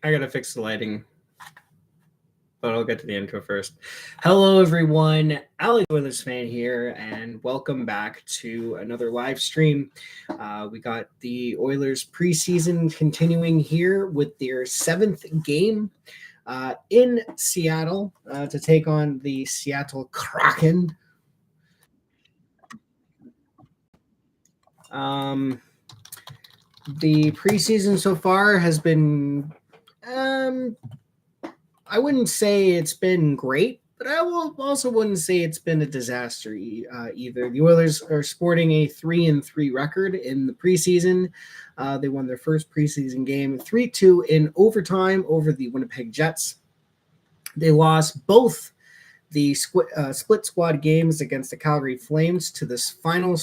I gotta fix the lighting, but I'll get to the intro first. Hello, everyone. Alex Oilers fan here, and welcome back to another live stream. We got the Oilers preseason continuing here with their 7th game in Seattle to take on the Seattle Kraken. The preseason so far has been I wouldn't say it's been great, but I also wouldn't say it's been a disaster either. The Oilers are sporting a 3-3 record in the preseason. They won their first preseason game 3-2 in overtime over the Winnipeg Jets. They lost both the split squad games against the Calgary Flames to the final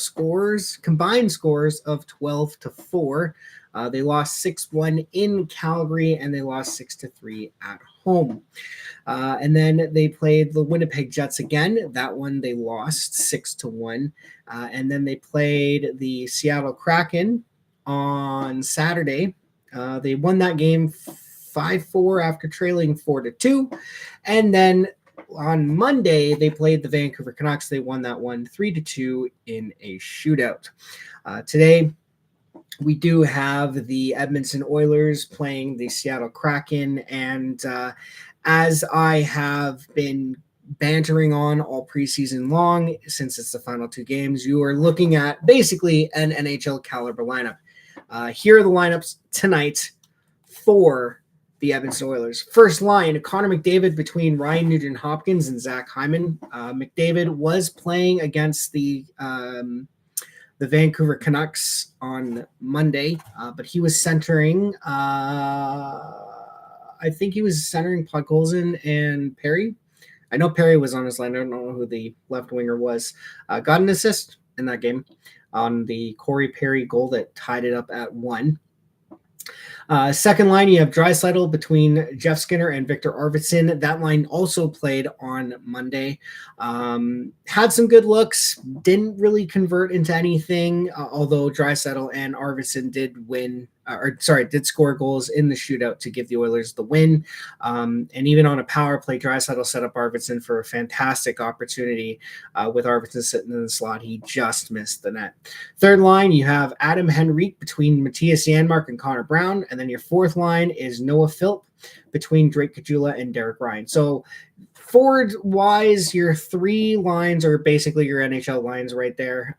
combined scores of 12-4. They lost 6-1 in Calgary, and they lost 6-3 at home. And then they played the Winnipeg Jets again. That one they lost 6-1. And then they played the Seattle Kraken on Saturday. They won that game 5-4 after trailing 4-2. And then on Monday, they played the Vancouver Canucks. They won that one 3-2 in a shootout. Today, we do have the Edmonton Oilers playing the Seattle Kraken. And as I have been bantering on all preseason long, since it's the final 2 games, you are looking at basically an NHL caliber lineup. Here are the lineups tonight for the Edmonton Oilers. First line, Connor McDavid between Ryan Nugent-Hopkins and Zach Hyman. McDavid was playing against the Vancouver Canucks on Monday, but he was centering, I think he was centering Podkolzin and Perry. I know Perry was on his line. I don't know who the left winger was. Got an assist in that game on the Corey Perry goal that tied it up at 1. Second line, you have Draisaitl between Jeff Skinner and Victor Arvidsson. That line also played on Monday. Had some good looks, didn't really convert into anything, although Draisaitl and Arvidsson did score goals in the shootout to give the Oilers the win. And even on a power play, Draisaitl set up Arvidsson for a fantastic opportunity. With Arvidsson sitting in the slot, he just missed the net. Third line, you have Adam Henrique between Matthias Janmark and Connor Brown. And then your fourth line is Noah Philp between Drake Caggiula and Derek Ryan. So forward-wise, your 3 lines are basically your NHL lines right there.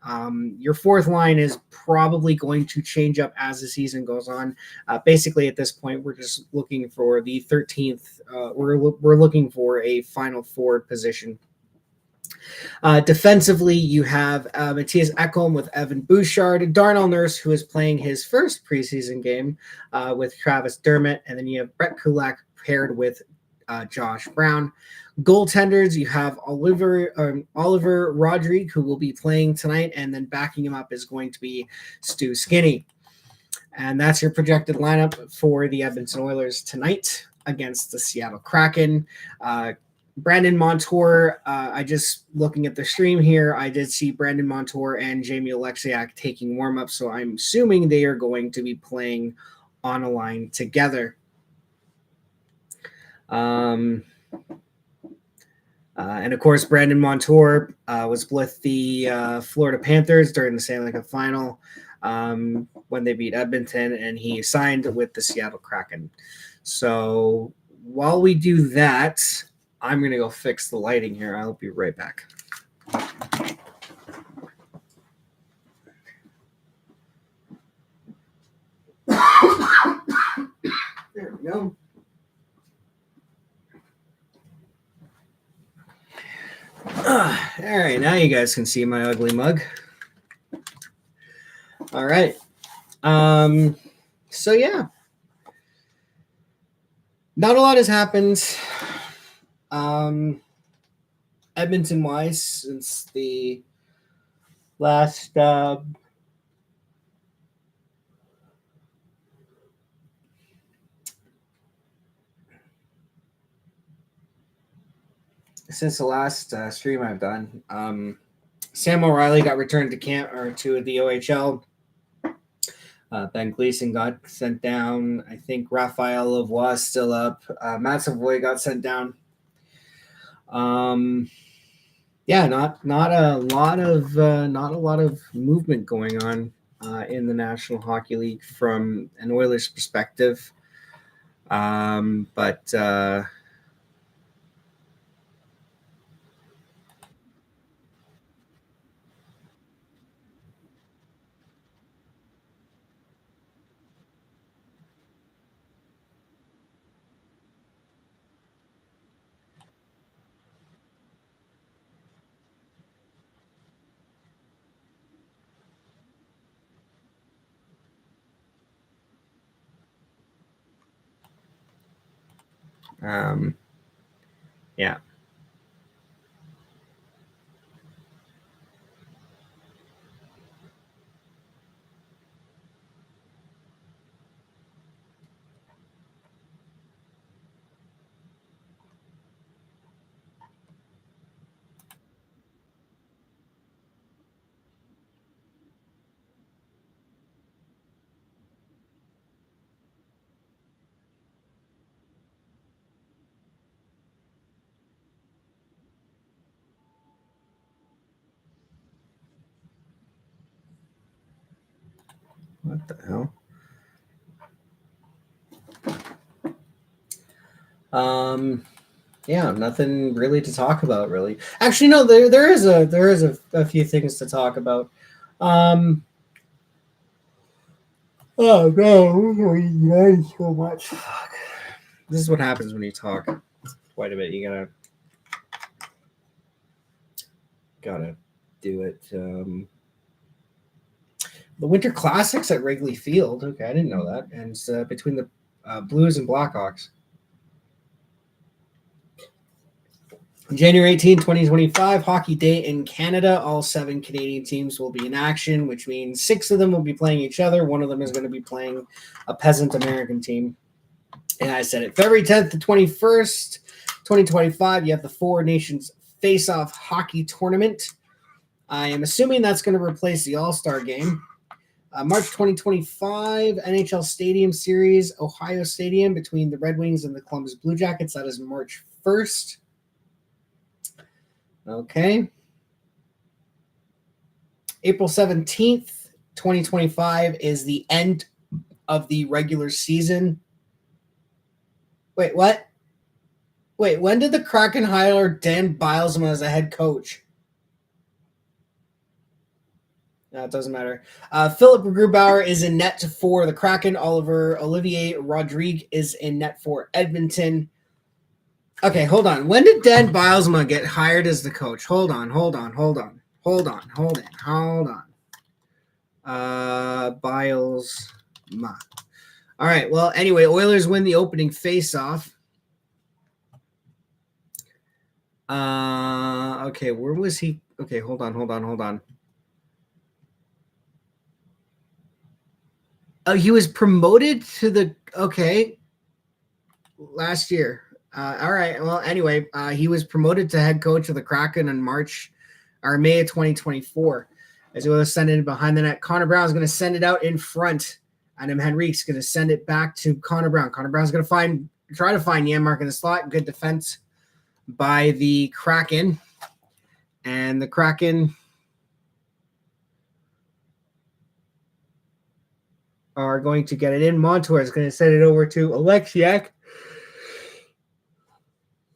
Your fourth line is probably going to change up as the season goes on. Basically, at this point, we're just looking for the 13th. We're looking for a final forward position. Defensively, you have Matthias Ekholm with Evan Bouchard, Darnell Nurse, who is playing his first preseason game with Travis Dermott, and then you have Brett Kulak paired with Josh Brown. Goaltenders, you have Oliver Rodrigue, who will be playing tonight, and then backing him up is going to be Stu Skinny. And that's your projected lineup for the Edmonton Oilers tonight against the Seattle Kraken. Brandon Montour, I just looking at the stream here, I did see Brandon Montour and Jamie Alexiak taking warm-up, so I'm assuming they are going to be playing on a line together. And of course, Brandon Montour was with the Florida Panthers during the Stanley Cup final when they beat Edmonton, and he signed with the Seattle Kraken. So while we do that, I'm going to go fix the lighting here. I'll be right back. There we go. All right, now you guys can see my ugly mug. All right. So, yeah. Not a lot has happened. Edmonton-wise, since the last stream I've done. Sam O'Reilly got returned to camp or to the OHL. Ben Gleason got sent down. I think Raphael Lavoie is still up. Matt Savoy got sent down. Yeah, not a lot of movement going on in the National Hockey League from an Oilers perspective. But yeah. What the hell? Yeah, nothing really to talk about. Really, actually, no. There is a few things to talk about. Um, oh no, you so much. Fuck. This is what happens when you talk quite a bit. You gotta do it. The Winter Classics at Wrigley Field. Okay, I didn't know that. And it's between the Blues and Blackhawks. January 18, 2025, Hockey Day in Canada. All 7 Canadian teams will be in action, which means 6 of them will be playing each other. One of them is going to be playing a peasant American team. And I said it. February 10th to 21st, 2025, you have the Four Nations Face-Off Hockey Tournament. I am assuming that's going to replace the All-Star Game. March 2025, NHL Stadium Series, Ohio Stadium between the Red Wings and the Columbus Blue Jackets. That is March 1st. Okay. April 17th, 2025 is the end of the regular season. Wait, what? Wait, when did the Kraken hire Dan Bilesma as a head coach? No, it doesn't matter. Philip Grubauer is in net for the Kraken. Olivier Rodrigue is in net for Edmonton. Okay, hold on. When did Dan Bilesma get hired as the coach? Hold on. Bilesma. All right. Well, anyway, Oilers win the opening face-off. Okay, where was he? Okay, hold on. Oh, he was promoted to the last year. All right. Well, anyway, he was promoted to head coach of the Kraken in May of 2024. As he was sending it behind the net, Connor Brown is going to send it out in front. Adam Henrique's going to send it back to Connor Brown. Connor Brown's going to try to find Janmark in the slot. Good defense by the Kraken. And the Kraken are going to get it in. Montour is going to send it over to Alexiak.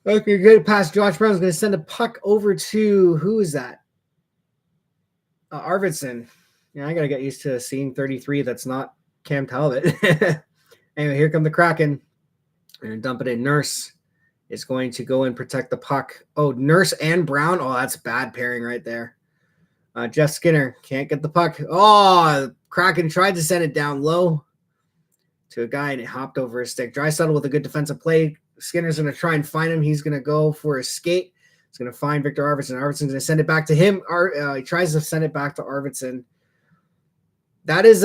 Okay, good pass. Josh Brown is going to send a puck over to, who is that? Arvidsson. Yeah, I got to get used to seeing 33. That's not Cam Talbot. Anyway, here come the Kraken. They're going to dump it in. Nurse is going to go and protect the puck. Oh, Nurse and Brown. Oh, that's bad pairing right there. Jeff Skinner can't get the puck. Oh, Kraken tried to send it down low to a guy, and it hopped over his stick. Draisaitl with a good defensive play. Skinner's going to try and find him. He's going to go for a skate. He's going to find Victor Arvidsson. Arvidsson's going to send it back to him. He tries to send it back to Arvidsson. That's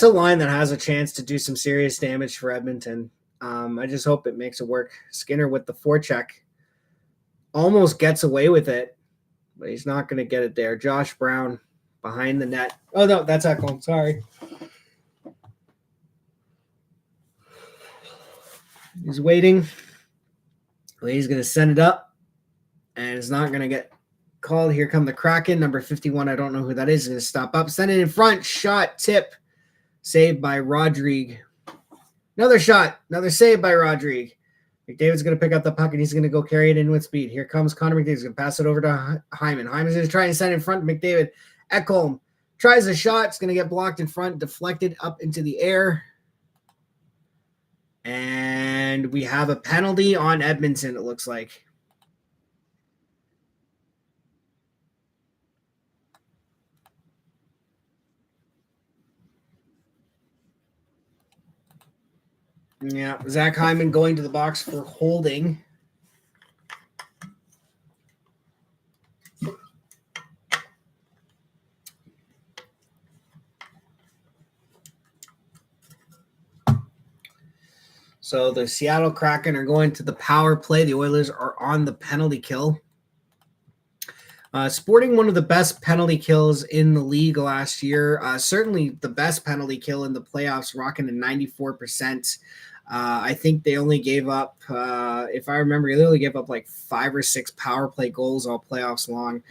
a line that has a chance to do some serious damage for Edmonton. I just hope it makes it work. Skinner with the forecheck almost gets away with it, but he's not going to get it there. Josh Brown behind the net. Oh, no, that's Ekholm. Sorry. He's waiting. He's going to send it up, and it's not going to get called. Here come the Kraken, number 51. I don't know who that is. He's going to stop up, send it in front. Shot, tip, saved by Rodrigue. Another shot, another save by Rodrigue. McDavid's going to pick up the puck, and he's going to go carry it in with speed. Here comes Connor McDavid. He's going to pass it over to Hyman. Hyman's going to try and send it in front of McDavid. Ekholm tries a shot. It's going to get blocked in front, deflected up into the air. And we have a penalty on Edmonton, it looks like. Yeah, Zach Hyman going to the box for holding. So the Seattle Kraken are going to the power play. The Oilers are on the penalty kill. Sporting one of the best penalty kills in the league last year. Certainly the best penalty kill in the playoffs, rocking a 94%. I think they only gave up, if I remember, they only gave up like 5 or 6 power play goals all playoffs long.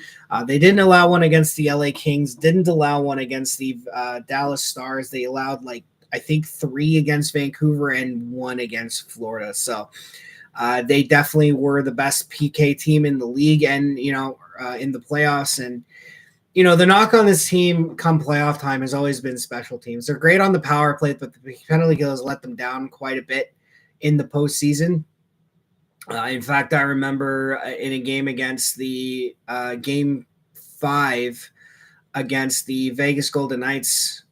They didn't allow one against the LA Kings, didn't allow one against the Dallas Stars. They allowed I think 3 against Vancouver and 1 against Florida. So they definitely were the best PK team in the league and, in the playoffs. And, the knock on this team come playoff time has always been special teams. They're great on the power play, but the penalty kill has let them down quite a bit in the postseason. In fact, I remember in a game against the game 5 against the Vegas Golden Knights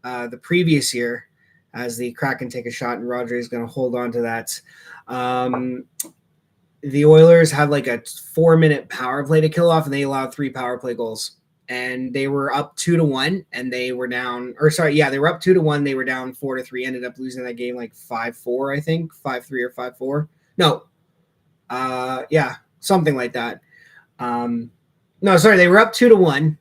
the previous year, as the Kraken take a shot and Roger is going to hold on to that. The Oilers had like a 4-minute power play to kill off, and they allowed 3 power play goals. And they were up 2-1, and they were down. They were up 2-1. They were down 4-3. Ended up losing that game like 5-4, I think, 5-3 or 5-4. No, something like that. They were up 2-1.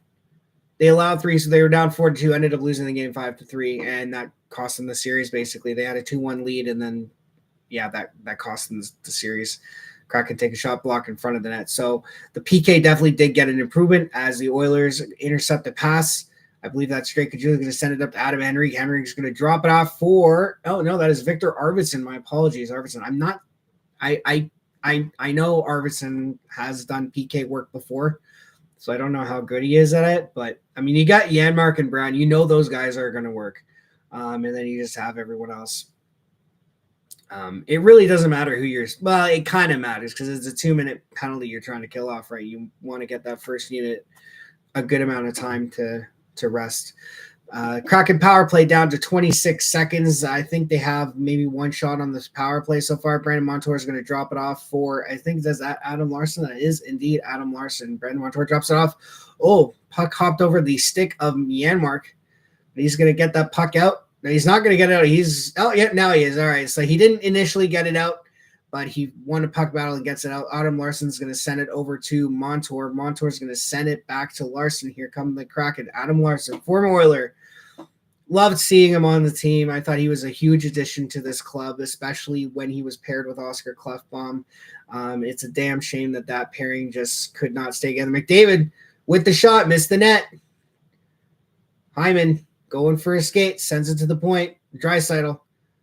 They allowed 3, so they were down 4-2. Ended up losing the game 5-3, and that cost them the series. Basically, they had a 2-1 lead, and then that cost them the series. Kraken take a shot block in front of the net. So the PK definitely did get an improvement as the Oilers intercept the pass. I believe that's Drake Caggiula going to send it up to Adam Henrique. Henrique's going to drop it off that is Victor Arvidsson. My apologies, Arvidsson. I know Arvidsson has done PK work before, so I don't know how good he is at it. But, you got Janmark and Brown. Those guys are going to work. And then you just have everyone else. It really doesn't matter who it kind of matters because it's a 2-minute penalty you're trying to kill off, right? You want to get that first unit a good amount of time to rest. Kraken power play down to 26 seconds. I think they have maybe 1 shot on this power play so far. Brandon Montour is going to drop it off for, I think that's Adam Larson. That is indeed Adam Larson. Brandon Montour drops it off. Oh, puck hopped over the stick of Janmark. He's going to get that puck out. No, he's not going to get it out. Now he is. All right. So he didn't initially get it out, but he won a puck battle and gets it out. Adam Larson's going to send it over to Montour. Montour's going to send it back to Larson. Here come the Kraken. Adam Larson, former Oiler. Loved seeing him on the team. I thought he was a huge addition to this club, especially when he was paired with Oscar Klefbom. It's a damn shame that pairing just could not stay together. McDavid with the shot, missed the net. Hyman going for a skate, sends it to the point. Draisaitl,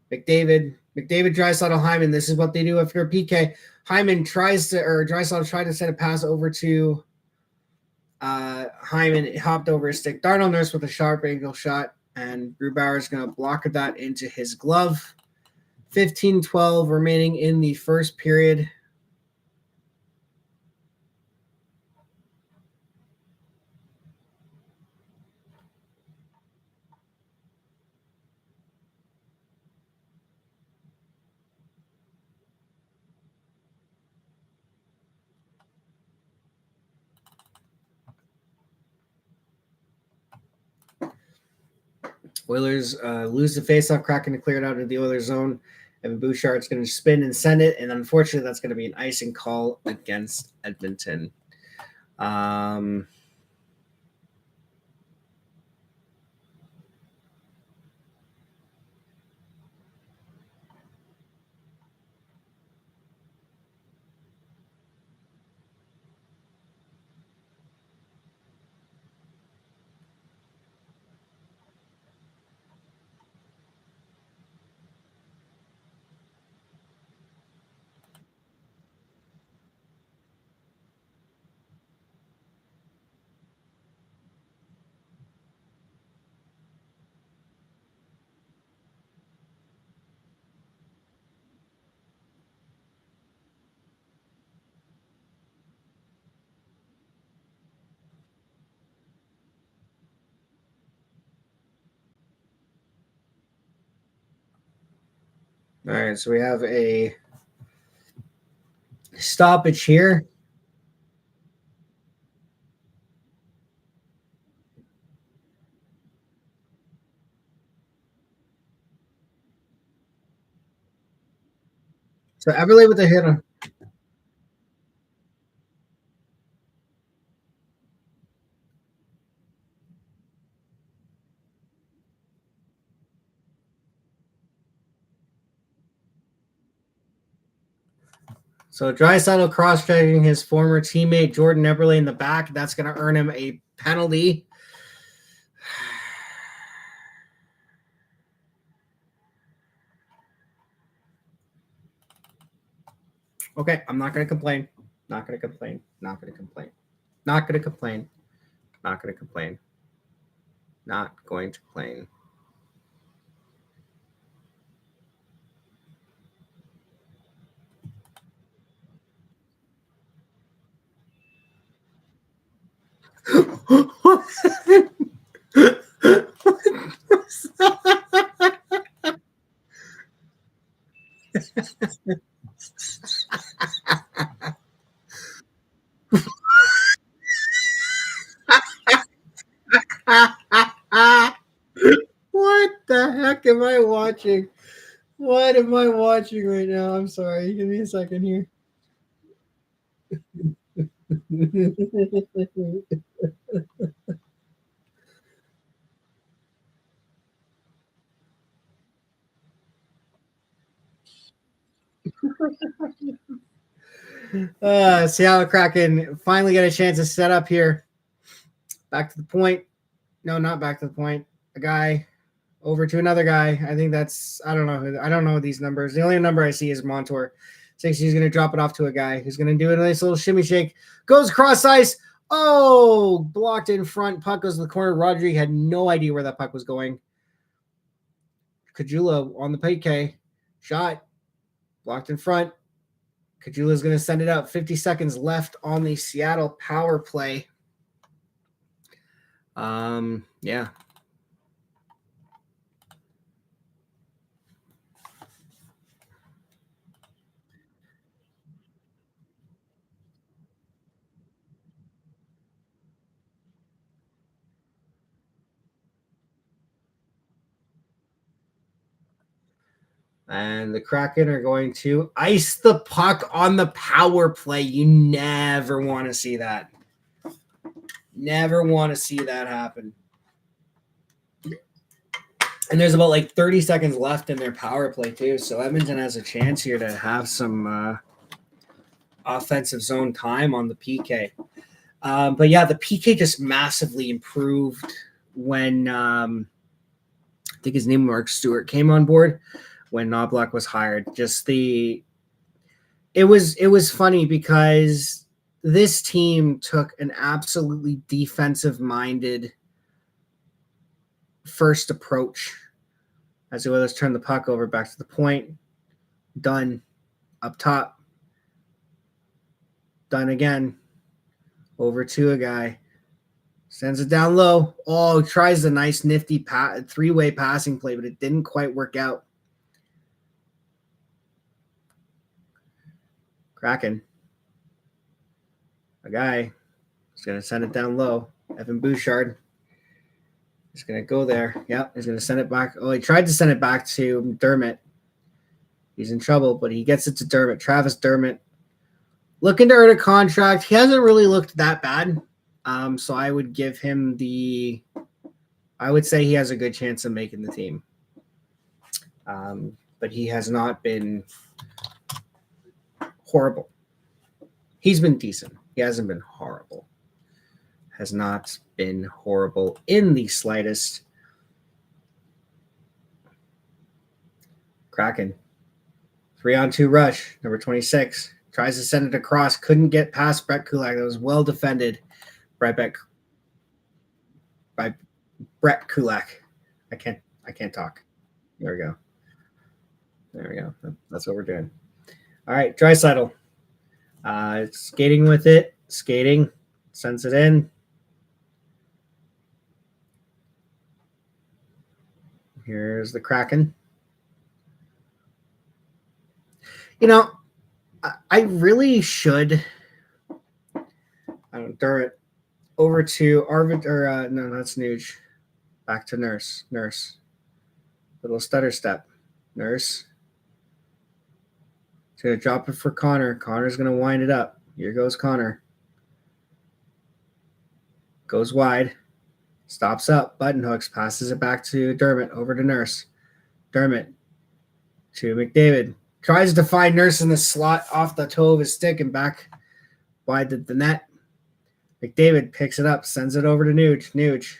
McDavid, Draisaitl, Hyman. This is what they do after a PK. Hyman Draisaitl tried to send a pass over to Hyman. It hopped over his stick. Darnell Nurse with a sharp angle shot, and Grubauer is going to block that into his glove. 15-12 remaining in the first period. Oilers lose the faceoff. Kraken to clear it out of the Oilers zone. Evan Bouchard's going to spin and send it, and unfortunately, that's going to be an icing call against Edmonton. All right, so we have a stoppage here. So Everly with the hit on. So Draisaitl cross-checking his former teammate Jordan Eberle in the back. That's going to earn him a penalty. Okay, I'm not going to complain. Not going to complain. Not going to complain. Not going to complain. Not going to complain. Not going to complain. What the heck am I watching? What am I watching right now? I'm sorry. Give me a second here. Seattle Kraken finally get a chance to set up here. Back to the point. No, not back to the point. A guy over to another guy. I think that's I don't know. I don't know these numbers. The only number I see is Montour. Thinks he's gonna drop it off to a guy who's gonna do a nice little shimmy shake. Goes cross ice. Oh, blocked in front. Puck goes to the corner. Rodri had no idea where that puck was going. Kajula on the PK. Shot. Blocked in front. Kajula's going to send it out. 50 seconds left on the Seattle power play. Yeah. And the Kraken are going to ice the puck on the power play. You never want to see that. Never want to see that happen. And there's about like 30 seconds left in their power play, too. So Edmonton has a chance here to have some offensive zone time on the PK. But yeah, the PK just massively improved when I think his name Mark Stewart came on board when Knobloch was hired. It was funny because this team took an absolutely defensive minded first approach as the Oilers turned the puck over back to the point. Done up top. Done again. Over to a guy. Sends it down low. Oh, tries a nice nifty three-way passing play, but it didn't quite work out. Kraken. A guy is going to send it down low. Evan Bouchard is going to go there. Yeah, he's going to send it back. Oh, he tried to send it back to Dermott. He's in trouble, but he gets it to Dermott. Travis Dermott. Looking to earn a contract. He hasn't really looked that bad. So I would give him I would say he has a good chance of making the team. But he has not been horrible. He's been decent. He hasn't been horrible. Has not been horrible in the slightest. Kraken. 3-on-2 rush. Number 26. Tries to send it across. Couldn't get past Brett Kulak. That was well defended. By Brett Kulak. I can't talk. There we go. There we go. That's what we're doing. All right, Draisaitl. Skating with it. Skating. Sends it in. Here's the Kraken. You know, I really should. I don't throw it over to Arvid or no, that's Nuge. Back to Nurse. Nurse. Little stutter step. Nurse. He's gonna drop it for Connor. Connor's gonna wind it up. Here goes Connor. Goes wide. Stops up. Button hooks. Passes it back to Dermott. Over to Nurse. Dermott to McDavid. Tries to find Nurse in the slot off the toe of his stick and back wide to the net. McDavid picks it up, sends it over to Nuge. Nuge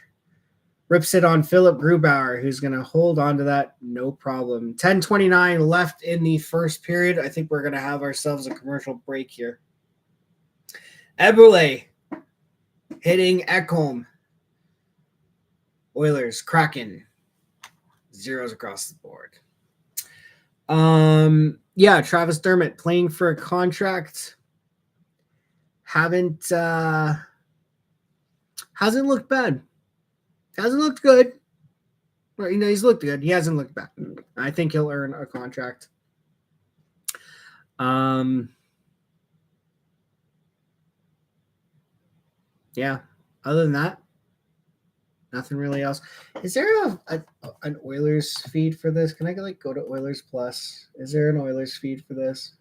rips it on Philip Grubauer, who's going to hold on to that no problem. 10:29 left in the first period. I think we're going to have ourselves a commercial break here. Eberle hitting Ekholm. Oilers, Kraken. Zeros across the board. Yeah, Travis Dermott playing for a contract. Hasn't looked bad. Hasn't looked good. Well, he's looked good. He hasn't looked bad. I think he'll earn a contract. Yeah. Other than that, nothing really else. Is there an Oilers feed for this? Can I go to Oilers Plus? Is there an Oilers feed for this?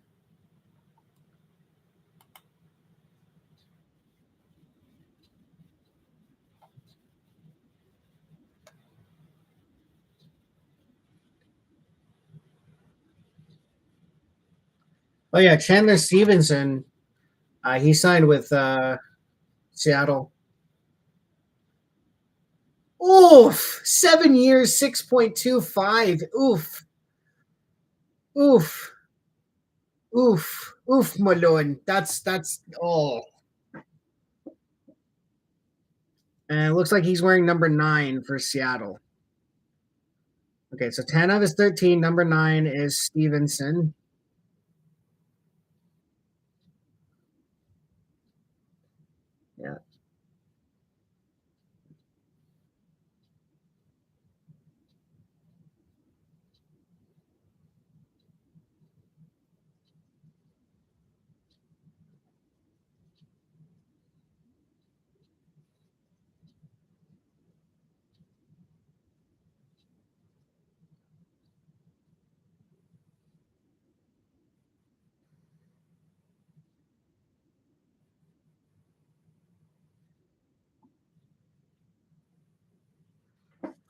Oh yeah, Chandler Stevenson. He signed with Seattle. Oof! 7 years, 6.25. Oof. Oof. Oof. Oof, Malone. That's oh. And it looks like he's wearing number 9 for Seattle. Okay, so 10 of his 13. Number 9 is Stevenson. Yeah.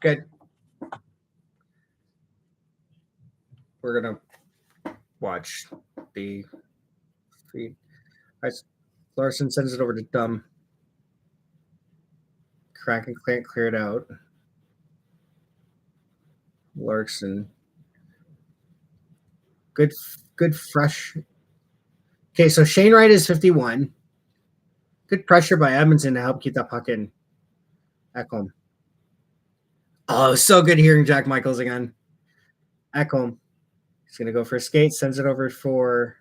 Good. We're gonna watch the feed. Larson sends it over to Dumb. Kraken can't clear it out. Larson. Good fresh. Okay, so Shane Wright is 51. Good pressure by Edmonton to help keep that puck in. Ekholm. Oh, so good hearing Jack Michaels again. Ekholm. He's going to go for a skate, sends it over for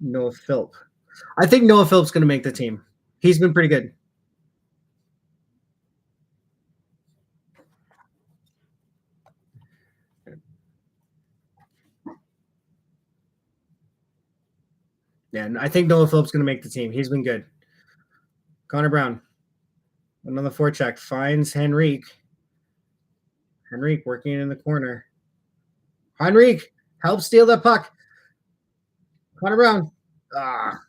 Noah Philp. I think Noah Philp's going to make the team. He's been pretty good. Yeah, and I think Noah Philp's going to make the team. He's been good. Connor Brown. Another forecheck. Finds Henrique. Henrique working in the corner. Henrique helps steal the puck. Connor Brown. Ah.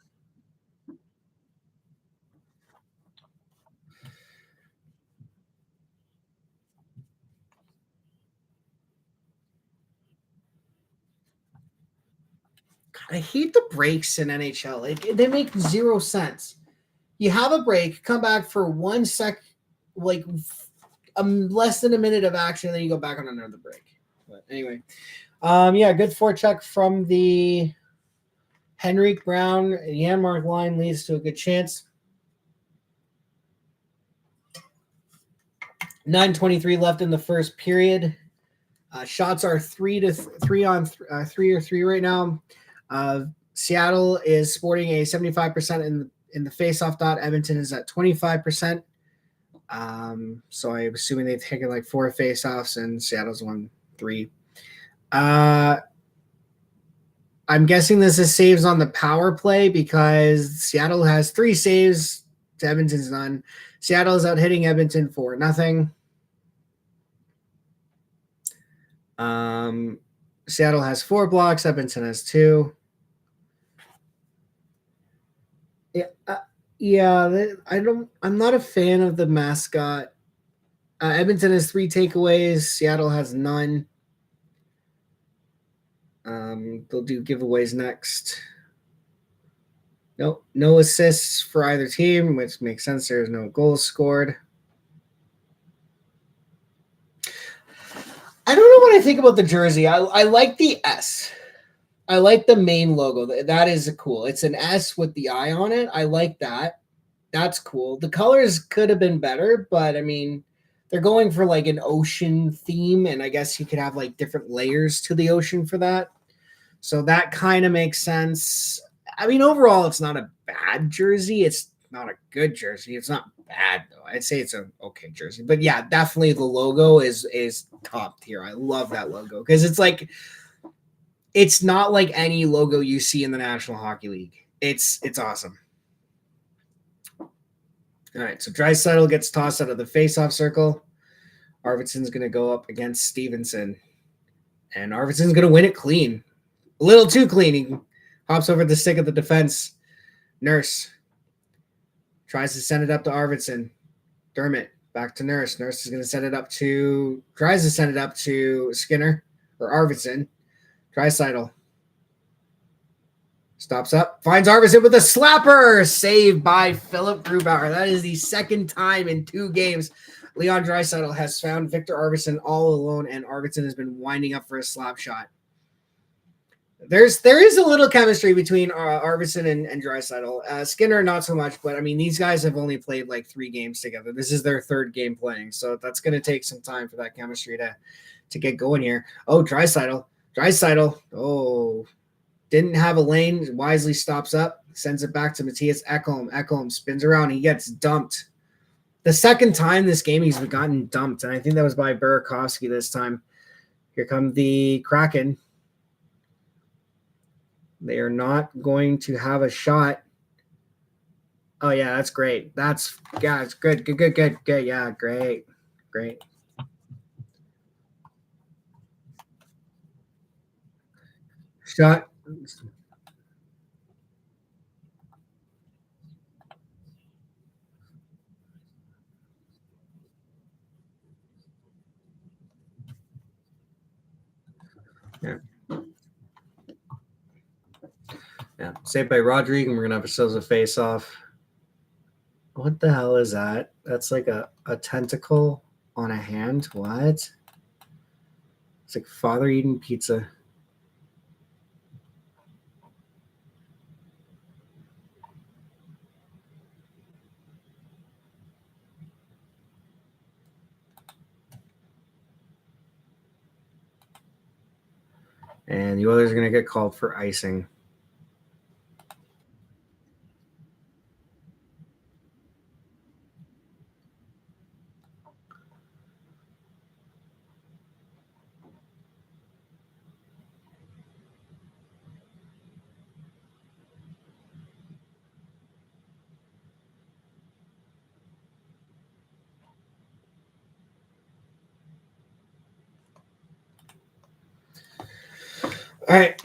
God, I hate the breaks in NHL. They make 0 sense. You have a break, come back for 1 sec, like less than a minute of action, and then you go back on another break. But anyway, yeah, good forecheck from the Henrique Brown. Janmark line leads to a good chance. 9:23 left in the first period. Shots are 3 on 3 or 3 right now. Seattle is sporting a 75% in the faceoff dot. Edmonton is at 25%. So I'm assuming they've taken like 4 faceoffs and Seattle's won 3. Uh, I'm guessing this is saves on the power play because Seattle has 3 saves to Edmonton's none. Seattle is out hitting Edmonton for nothing. Um, Seattle has 4 blocks. Edmonton has 2. Yeah, I don't. I'm not a fan of the mascot. Edmonton has 3 takeaways. Seattle has none. They'll do giveaways next. Nope, no assists for either team, which makes sense. There's no goals scored. I don't know what I think about the jersey. I like the S. I like the main logo. That is cool. It's an S with the eye on it. I like that. That's cool. The colors could have been better, but I mean, they're going for like an ocean theme, and I guess you could have like different layers to the ocean for that. So that kind of makes sense. I mean, overall, it's not a bad jersey. It's not a good jersey. It's not bad though. I'd say it's an okay jersey. But yeah, definitely the logo is top tier. I love that logo because it's not like any logo you see in the National Hockey League. It's awesome. All right, so Draisaitl gets tossed out of the faceoff circle. Arvidsson's going to go up against Stevenson, and Arvidsson's going to win it clean. A little too clean. He hops over the stick of the defense. Nurse tries to send it up to Arvidsson. Dermott back to Nurse. Nurse is going to send it up to, tries to send it up to Skinner or Arvidsson. Draisaitl stops up, finds Arvidsson with a slapper. Saved by Philip Grubauer. That is the second time in 2 games Leon Draisaitl has found Victor Arvidsson all alone, and Arvidsson has been winding up for a slap shot. There is a little chemistry between Arvidsson and Draisaitl. Skinner, not so much, but I mean, these guys have only played like 3 games together. This is their 3rd game playing, so that's going to take some time for that chemistry to get going here. Oh, Draisaitl. Oh, didn't have a lane. Wisely stops up, sends it back to Matthias Ekholm. Ekholm spins around. He gets dumped. The second time this game he's gotten dumped, and I think that was by Burakovsky this time. Here come the Kraken. They are not going to have a shot. Oh, yeah, that's great. It's good. Yeah, great. Shot. Yeah. Yeah. Saved by Rodrigue, and we're going to have ourselves a face-off. What the hell is that? That's like a tentacle on a hand. What? It's like father eating pizza. And the Oilers are going to get called for icing. All right.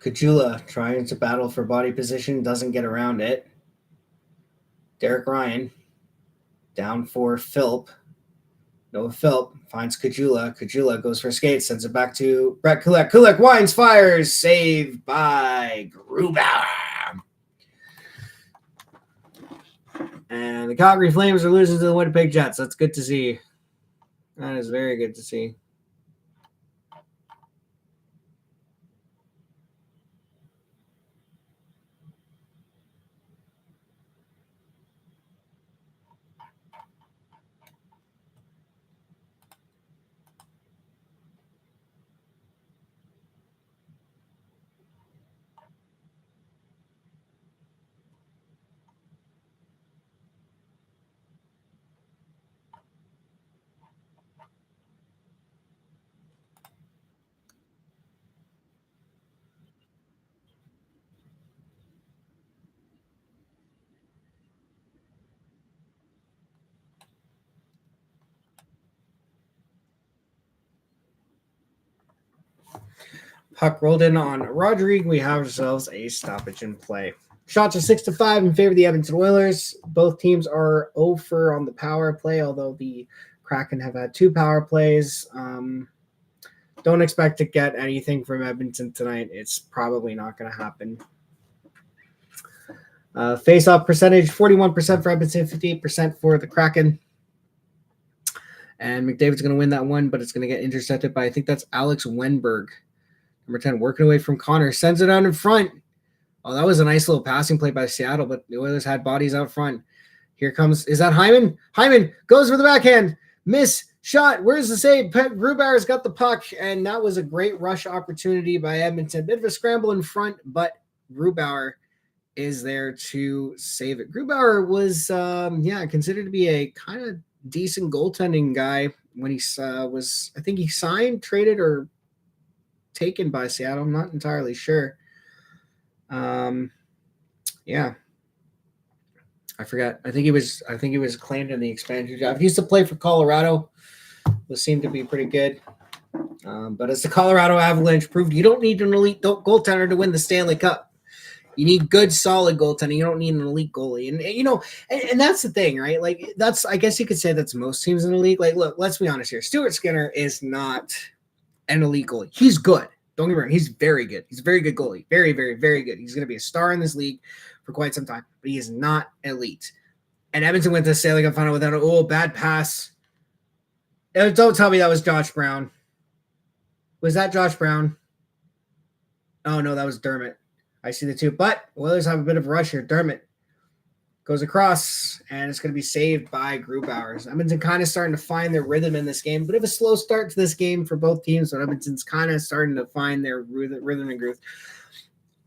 Kachula trying to battle for body position, doesn't get around it. Derek Ryan down for Philp. Noah Philp finds Kajula. Kajula goes for a skate, sends it back to Brett Kulak. Kulak winds, fires, saved by Grubauer. And the Calgary Flames are losing to the Winnipeg Jets. That's good to see. That is very good to see. Puck rolled in on Rodrigue. We have ourselves a stoppage in play. Shots are 6-5 in favor of the Edmonton Oilers. Both teams are 0 on the power play, although the Kraken have had 2 power plays. Don't expect to get anything from Edmonton tonight. It's probably not going to happen. Face-off percentage, 41% for Edmonton, 58% for the Kraken. And McDavid's going to win that one, but it's going to get intercepted by, I think that's Alex Wenberg. Number 10, working away from Connor. Sends it out in front. Oh, that was a nice little passing play by Seattle, but the Oilers had bodies out front. Here comes, is that Hyman? Hyman goes for the backhand. Miss shot. Where's the save? Grubauer's got the puck, and that was a great rush opportunity by Edmonton. Bit of a scramble in front, but Grubauer is there to save it. Grubauer was, considered to be a kind of decent goaltending guy when he was, I think he signed, traded, or taken by Seattle. I'm not entirely sure. I forgot. I think he was claimed in the expansion job. He used to play for Colorado. Seemed to be pretty good. But as the Colorado Avalanche proved, you don't need an elite goaltender to win the Stanley Cup. You need good, solid goaltending. You don't need an elite goalie. And that's the thing, right? Like, that's, I guess you could say that's most teams in the league. Like, look, let's be honest here. Stuart Skinner is not an elite goalie. He's good. Don't get me wrong. He's very good. He's a very good goalie. Very, very, very good. He's going to be a star in this league for quite some time, but he is not elite. And Edmonton went to the Stanley Cup final without a bad pass. Don't tell me that was Josh Brown. Was that Josh Brown? Oh, no, that was Dermott. I see the two. But Oilers have a bit of a rush here. Dermott goes across, and it's going to be saved by Grubauer. Edmonton kind of starting to find their rhythm in this game. Bit of a slow start to this game for both teams, but Edmonton's kind of starting to find their rhythm and groove.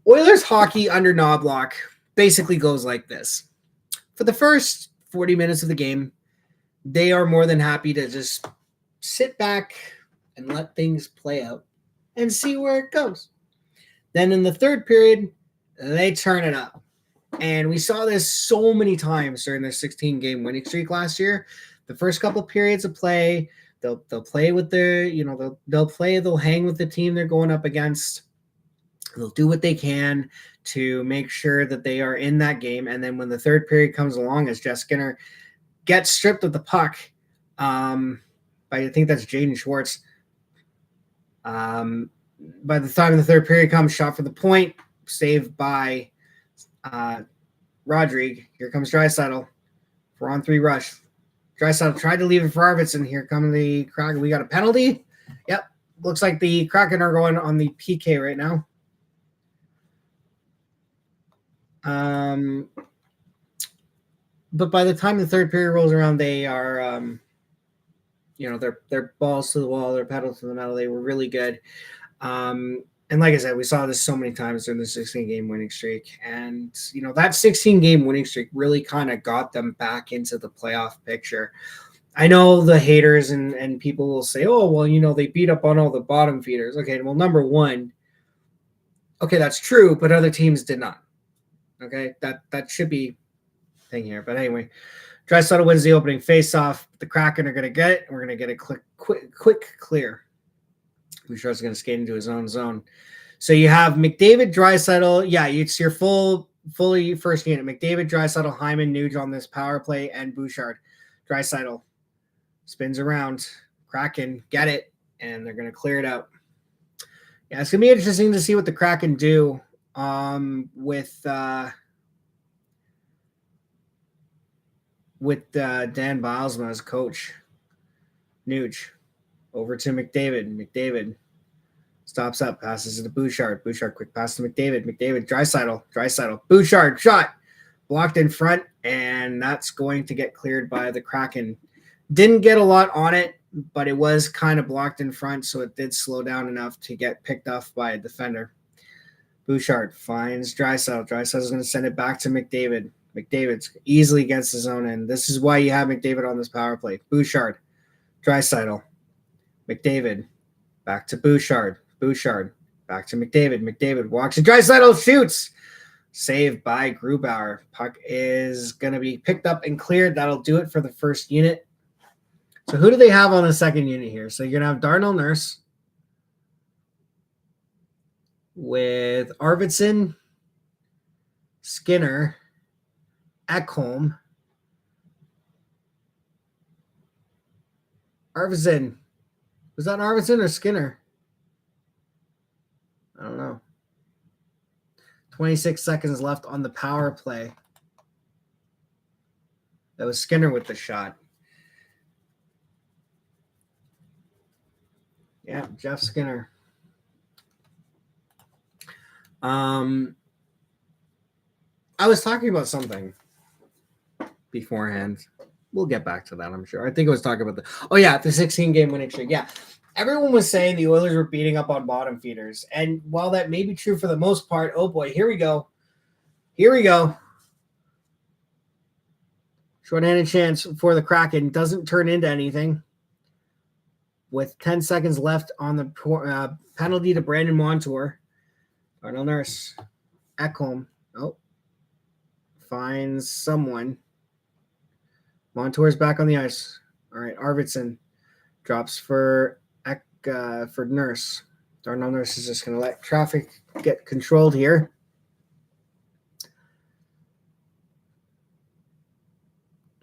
Oilers hockey under Knobloch basically goes like this. For the first 40 minutes of the game, they are more than happy to just sit back and let things play out and see where it goes. Then in the third period, they turn it up. And we saw this so many times during their 16-game winning streak last year. The first couple of periods of play, they'll play with their, they'll hang with the team they're going up against. They'll do what they can to make sure that they are in that game. And then when the third period comes along, as Jeff Skinner gets stripped of the puck, I think that's Jaden Schwartz. By the time the third period comes, shot for the point, saved by Rodrigue. Here comes Draisaitl. 4-on-3 rush. Draisaitl tried to leave it for Arvidsson. Here come the Kraken. We got a penalty. Yep. Looks like the Kraken are going on the PK right now. But by the time the third period rolls around, they are, their balls to the wall, their pedals to the metal. They were really good. And like I said, we saw this so many times during the 16-game winning streak. And, that 16-game winning streak really kind of got them back into the playoff picture. I know the haters and people will say, oh, well, they beat up on all the bottom feeders. Okay, well, number one, okay, that's true, but other teams did not. Okay, that should be thing here. But anyway, Draisaitl wins the opening face-off. The Kraken are going to get it. We're going to get a quick clear. Bouchard's going to skate into his own zone. So you have McDavid, Draisaitl. Yeah, it's your fully first unit. McDavid, Draisaitl, Hyman, Nuge on this power play, and Bouchard. Draisaitl spins around. Kraken get it, and they're going to clear it out. Yeah, it's going to be interesting to see what the Kraken do with Dan Bilesma as coach. Nuge. Over to McDavid. McDavid stops up, passes it to Bouchard. Bouchard, quick pass to McDavid. McDavid, Draisaitl. Bouchard, shot. Blocked in front, and that's going to get cleared by the Kraken. Didn't get a lot on it, but it was kind of blocked in front, so it did slow down enough to get picked off by a defender. Bouchard finds Draisaitl. Draisaitl's going to send it back to McDavid. McDavid's easily against his own end. This is why you have McDavid on this power play. Bouchard, Draisaitl. McDavid, back to Bouchard. Bouchard, back to McDavid. McDavid walks and Draisaitl shoots. Saved by Grubauer. Puck is going to be picked up and cleared. That'll do it for the first unit. So who do they have on the second unit here? So you're going to have Darnell Nurse. with Arvidsson, Skinner, Ekholm. Arvidsson. Was that Arvidsson or Skinner? I don't know. 26 seconds left on the power play. That was Skinner with the shot. Yeah, Jeff Skinner. I was talking about something beforehand. We'll get back to that, I'm sure. I think I was talking about the 16-game winning streak. Yeah. Everyone was saying the Oilers were beating up on bottom feeders. And while that may be true for the most part, oh boy, here we go. Short-handed chance for the Kraken. Doesn't turn into anything. With 10 seconds left on the penalty to Brandon Montour. Darnell Nurse. Ekholm. Oh. Finds someone. Montour's back on the ice. All right, Arvidsson drops for Nurse. Darnell Nurse is just going to let traffic get controlled here.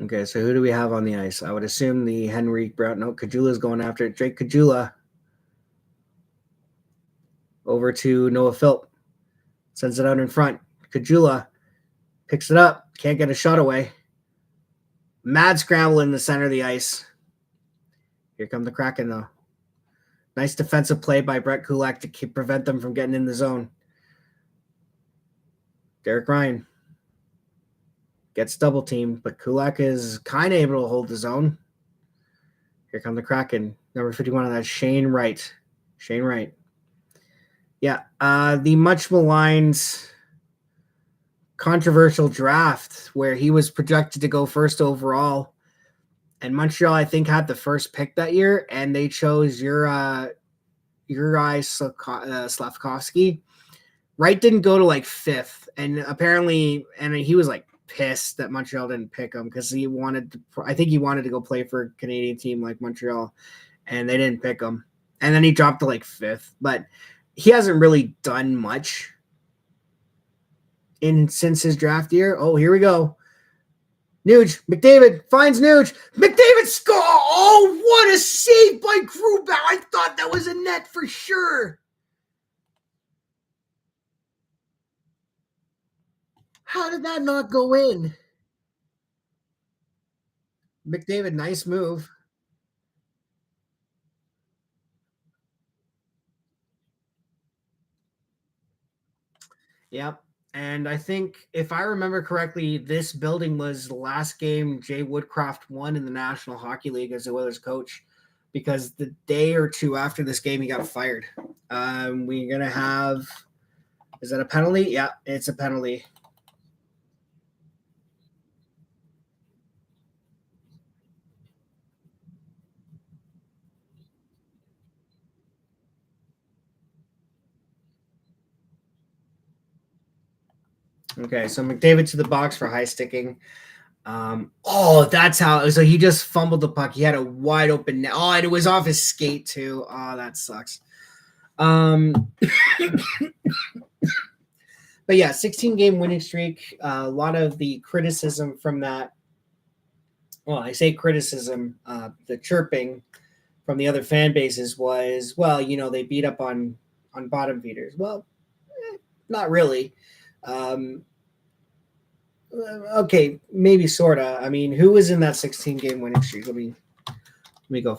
Okay, so who do we have on the ice? I would assume the Henrik Brown. No, Kajula's going after it. Drake Kajula. Over to Noah Philp. Sends it out in front. Kajula picks it up. Can't get a shot away. Mad scramble in the center of the ice. Here come the Kraken, though. Nice defensive play by Brett Kulak to prevent them from getting in the zone. Derek Ryan gets double teamed, but Kulak is kind of able to hold the zone. Here come the Kraken. Number 51 on that, Shane Wright. Yeah, the much maligned controversial draft where he was projected to go first overall. And Montreal, I think, had the first pick that year, and they chose Uri Slavkovsky. Wright didn't go to like fifth, and apparently, he was like pissed that Montreal didn't pick him because he wanted to go play for a Canadian team like Montreal, and they didn't pick him. And then he dropped to like fifth, but he hasn't really done much since his draft year. Oh, here we go. Nuge, McDavid finds Nuge. McDavid score! Oh, what a save by Grubauer. I thought that was a net for sure. How did that not go in? McDavid, nice move. Yep. And I think, if I remember correctly, this building was the last game Jay Woodcroft won in the National Hockey League as the Oilers coach, because the day or two after this game, he got fired. We're going to have, is that a penalty? Yeah, it's a penalty. Okay, so McDavid to the box for high sticking. That's how. So he just fumbled the puck. He had a wide open net. Oh, and it was off his skate too. Oh, that sucks. But yeah, 16-game winning streak. A lot of the criticism from that. Well, I say criticism. The chirping from the other fan bases was, well, they beat up on bottom feeders. Well, not really. Okay, maybe sorta. I mean, who was in that 16-game winning streak? Let me go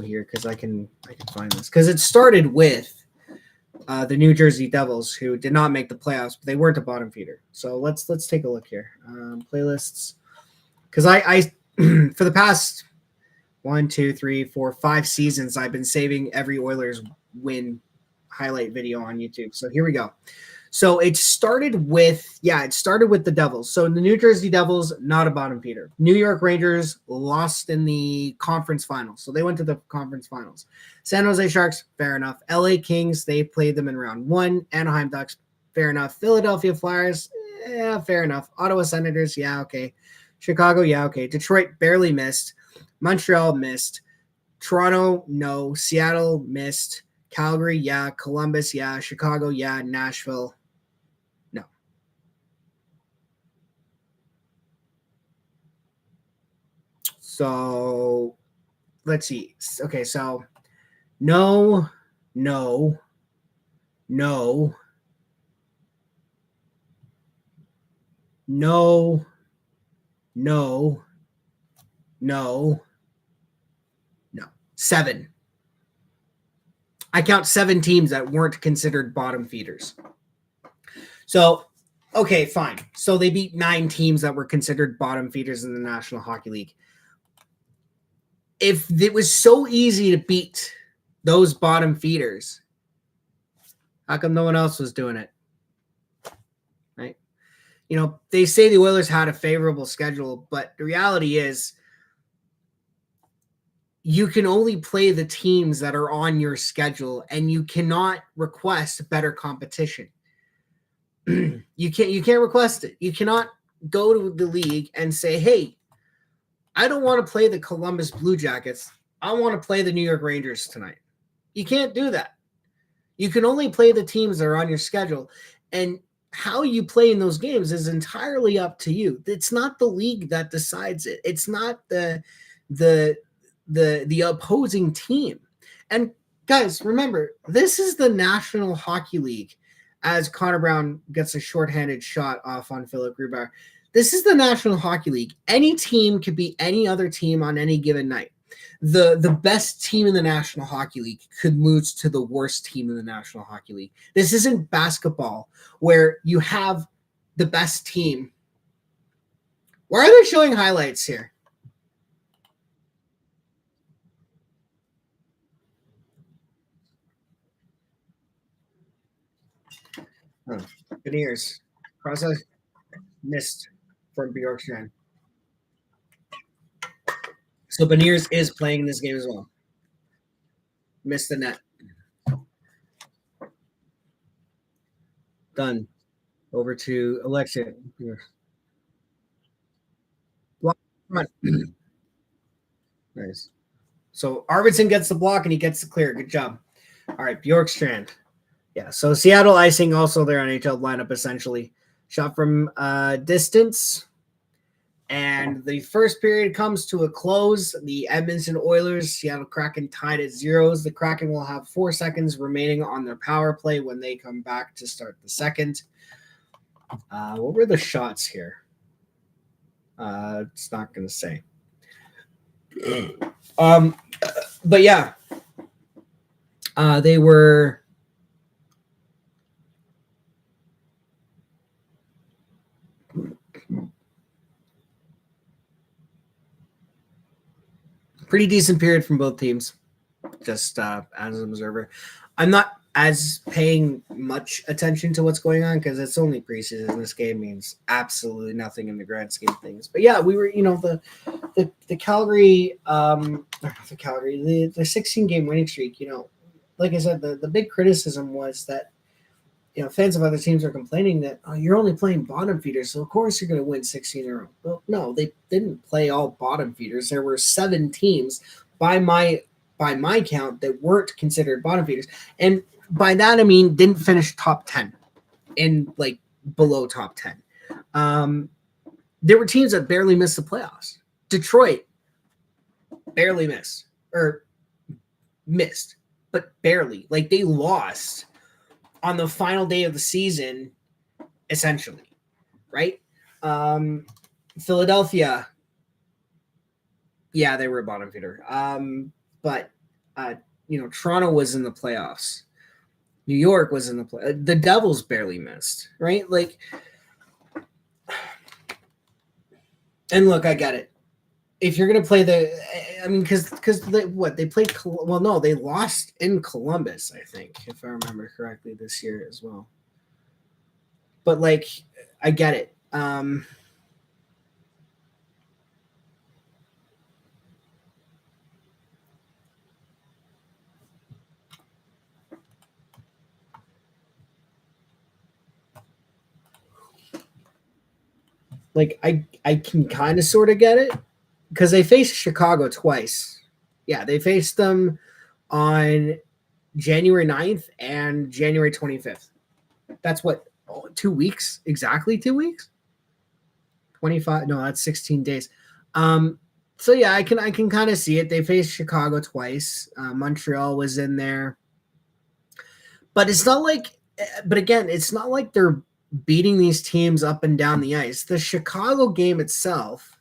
here because I can find this, because it started with the New Jersey Devils, who did not make the playoffs, but they weren't a bottom feeder. So let's take a look here. Playlists, because I for the past 1, 2, 3, 4, 5 seasons, I've been saving every Oilers win highlight video on YouTube. So here we go. So it started with the Devils. So the New Jersey Devils, not a bottom feeder. New York Rangers lost in the conference finals. So they went to the conference finals. San Jose Sharks, fair enough. LA Kings, they played them in round 1. Anaheim Ducks, fair enough. Philadelphia Flyers, yeah, fair enough. Ottawa Senators, yeah, okay. Chicago, yeah, okay. Detroit barely missed. Montreal missed. Toronto, no. Seattle missed. Calgary, yeah. Columbus, yeah. Chicago, yeah. Nashville, no. So let's see. Okay, so no, no, no, no, no, no, no. 7. I count 7 teams that weren't considered bottom feeders. So, okay, fine. So they beat 9 teams that were considered bottom feeders in the National Hockey League. If it was so easy to beat those bottom feeders, how come no one else was doing it? Right? You know, they say the Oilers had a favorable schedule, but the reality is you can only play the teams that are on your schedule, and you cannot request better competition. you can't request it. You cannot go to the league and say, "Hey, I don't want to play the Columbus Blue Jackets. I want to play the New York Rangers tonight." You can't do that. You can only play the teams that are on your schedule, and how you play in those games is entirely up to you. It's not the league that decides it. It's not the opposing team. And guys, remember, this is the National Hockey League. As Connor Brown gets a shorthanded shot off on Philip Grubauer, this is the National Hockey League. Any team could beat any other team on any given night. The best team in the National Hockey League could lose to the worst team in the National Hockey League. This isn't basketball where you have the best team. Why are they showing highlights here? Oh, Beniers. Process missed from Bjorkstrand. So Beniers is playing in this game as well. Missed the net. Done. Over to Alexia. Nice. So Arvidsson gets the block and he gets the clear. Good job. All right, Bjorkstrand. Yeah, so Seattle icing also their NHL lineup essentially. Shot from distance. And the first period comes to a close. The Edmonton Oilers, Seattle Kraken tied at 0s. The Kraken will have 4 seconds remaining on their power play when they come back to start the second. What were the shots here? It's not going to say. But yeah, they were pretty decent period from both teams, just as an observer. I'm not as paying much attention to what's going on because it's only preseason. This game means absolutely nothing in the grand scheme of things. But yeah, we were, the Calgary, the 16 game winning streak, like I said, the big criticism was that, fans of other teams are complaining that, oh, you're only playing bottom feeders, so of course you're going to win 16 in a row. Well, no, they didn't play all bottom feeders. There were 7 teams by my count that weren't considered bottom feeders. And by that, I mean, didn't finish top 10 in below top 10. There were teams that barely missed the playoffs. Detroit barely missed, but barely. They lost on the final day of the season, essentially, right? Philadelphia, yeah, they were a bottom feeder. But Toronto was in the playoffs. New York was in the play. The Devils barely missed, right? And look, I get it. If you're gonna play because they played. Well, no, they lost in Columbus, I think, if I remember correctly, this year as well. But I get it. I can kind of sort of get it because they faced Chicago twice. Yeah, they faced them on January 9th and January 25th. That's what, 2 weeks? Exactly 2 weeks? 25? No, that's 16 days. Um, so yeah, I can kind of see it. They faced Chicago twice. Montreal was in there, but it's not like. But again, it's not like they're beating these teams up and down the ice. The Chicago game itself.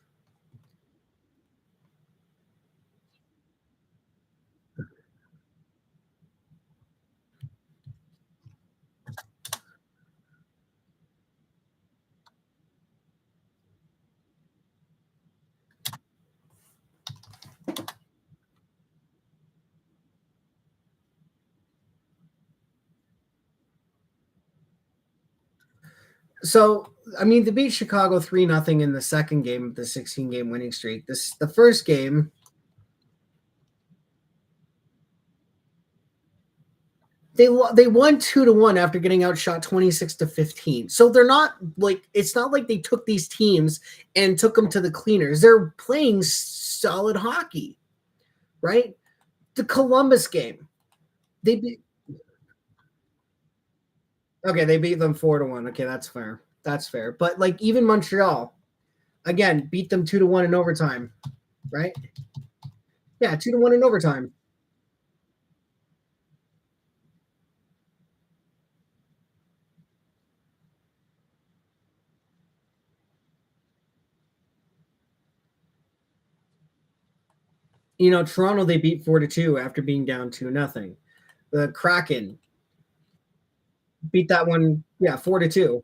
So I mean, they beat Chicago 3-0 in the second game of the 16-game winning streak. The first game, they won 2-1 after getting outshot 26-15. So they're not like, it's not like they took these teams and took them to the cleaners. They're playing solid hockey, right? The Columbus game, they beat, okay, they beat them 4-1. Okay, that's fair. That's fair. But like, even Montreal, again, beat them 2-1 in overtime, right? Yeah, 2-1 in overtime. Toronto, they beat 4-2 after being down 2-0. The Kraken beat that one, yeah, 4-2.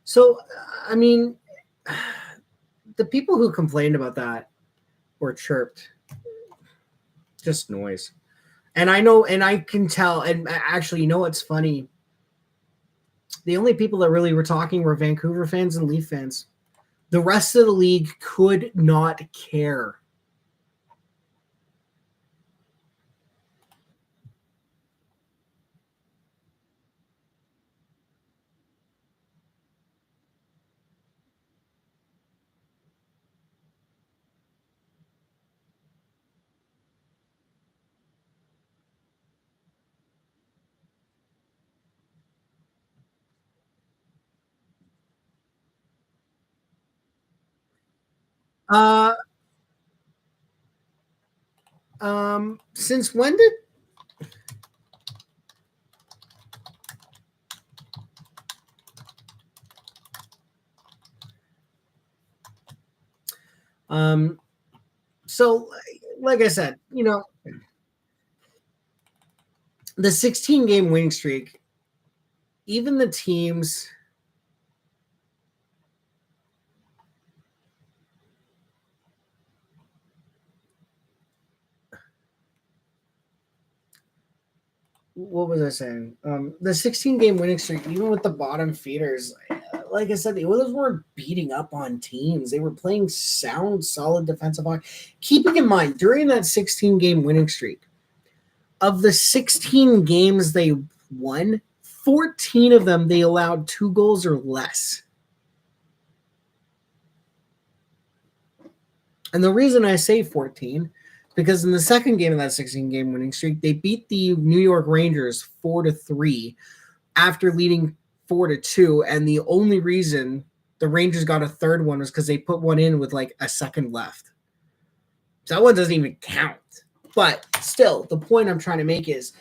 So, I mean, the people who complained about that or chirped, just noise. And I know, and I can tell, and actually, what's funny? The only people that really were talking were Vancouver fans and Leaf fans. The rest of the league could not care. Uh, since when did um so like I said, the 16 game winning streak, even the teams, what was I saying? The 16 game winning streak, even with the bottom feeders, like I said, the Oilers weren't beating up on teams. They were playing sound, solid defensive hockey. Keeping in mind, during that 16 game winning streak, of the 16 games they won, 14 of them they allowed 2 goals or less. And the reason I say 14, because in the second game of that 16 game winning streak, they beat the New York Rangers 4-3 after leading 4-2. And the only reason the Rangers got a third one was because they put one in with like a second left. So that one doesn't even count. But still, the point I'm trying to make is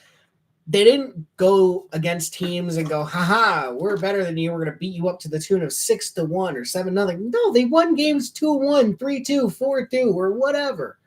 they didn't go against teams and go, haha, we're better than you. We're going to beat you up to the tune of 6-1 or 7-0. No, they won games 2-1, 3-2, 4-2, or whatever.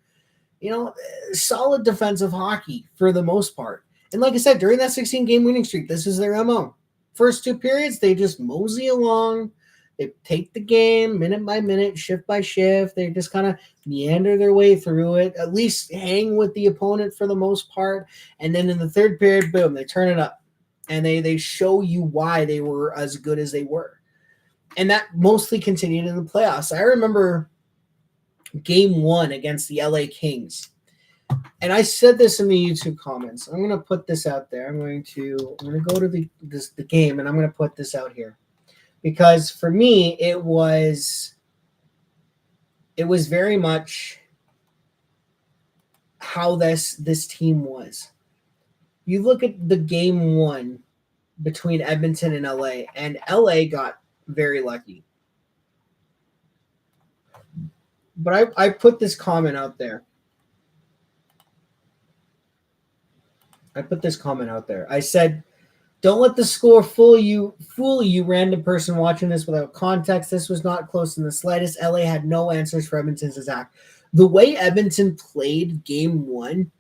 Solid defensive hockey for the most part. And like I said, during that 16 game winning streak, this is their MO. First two periods, they just mosey along. They take the game minute by minute, shift by shift. They just kind of meander their way through it, at least hang with the opponent for the most part. And then in the third period, boom, they turn it up. And they show you why they were as good as they were. And that mostly continued in the playoffs. I remember game one against the LA Kings. And I said this in the YouTube comments. I'm going to put this out there. I'm going to go to the game, and I'm going to put this out here because for me it was very much how this team was. You look at the game one between Edmonton and LA, and LA got very lucky. But I put this comment out there. I said, "Don't let the score fool you, random person watching this without context. This was not close in the slightest. LA had no answers for Edmonton's attack. The way Edmonton played game one,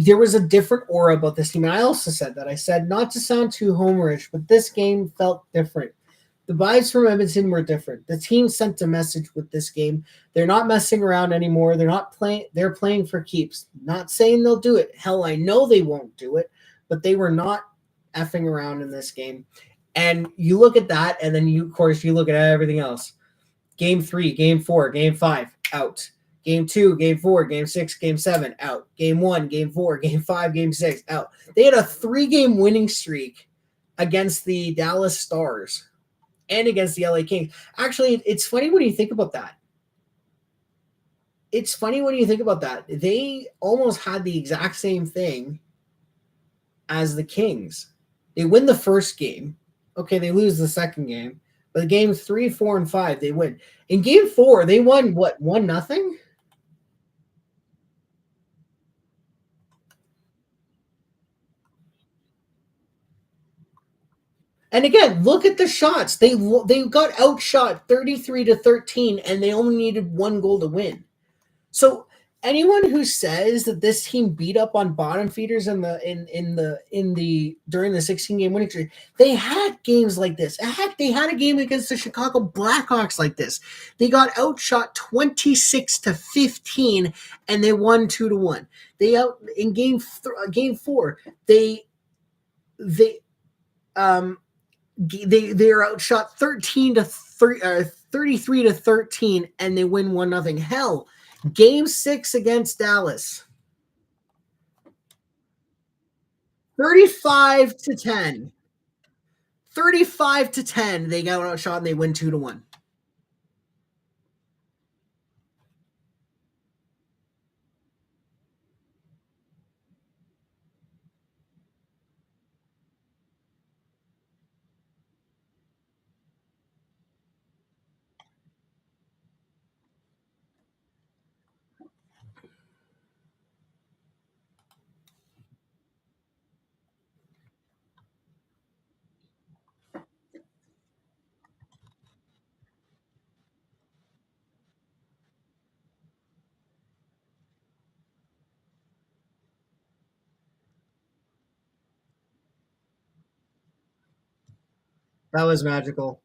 there was a different aura about this team. And I also said that. I said, not to sound too homerish, but this game felt different. The vibes from Edmonton were different. The team sent a message with this game. They're not messing around anymore. They're not playing. They're playing for keeps. Not saying they'll do it. Hell, I know they won't do it, but they were not effing around in this game. And you look at that, and then of course, you look at everything else. Game 3, Game 4, Game 5, out. Game 2, Game 4, Game 6, Game 7, out. Game 1, Game 4, Game 5, Game 6, out. They had a 3-game winning streak against the Dallas Stars and against the LA Kings. Actually, it's funny when you think about that. They almost had the exact same thing as the Kings. They win the first game. Okay, they lose the second game. But game 3, 4, and 5, they win. In game 4, they won, what, 1-0? And again, look at the shots. They got outshot 33-13, and they only needed 1 goal to win. So anyone who says that this team beat up on bottom feeders during the 16-game winning streak, they had games like this. Heck, they had a game against the Chicago Blackhawks like this. They got outshot 26-15, and they won 2-1. They out in game 4. They are outshot 33-13, and they win 1-0. Hell, game 6 against Dallas, 35-10. 35-10, they got outshot and they win 2-1. That was magical.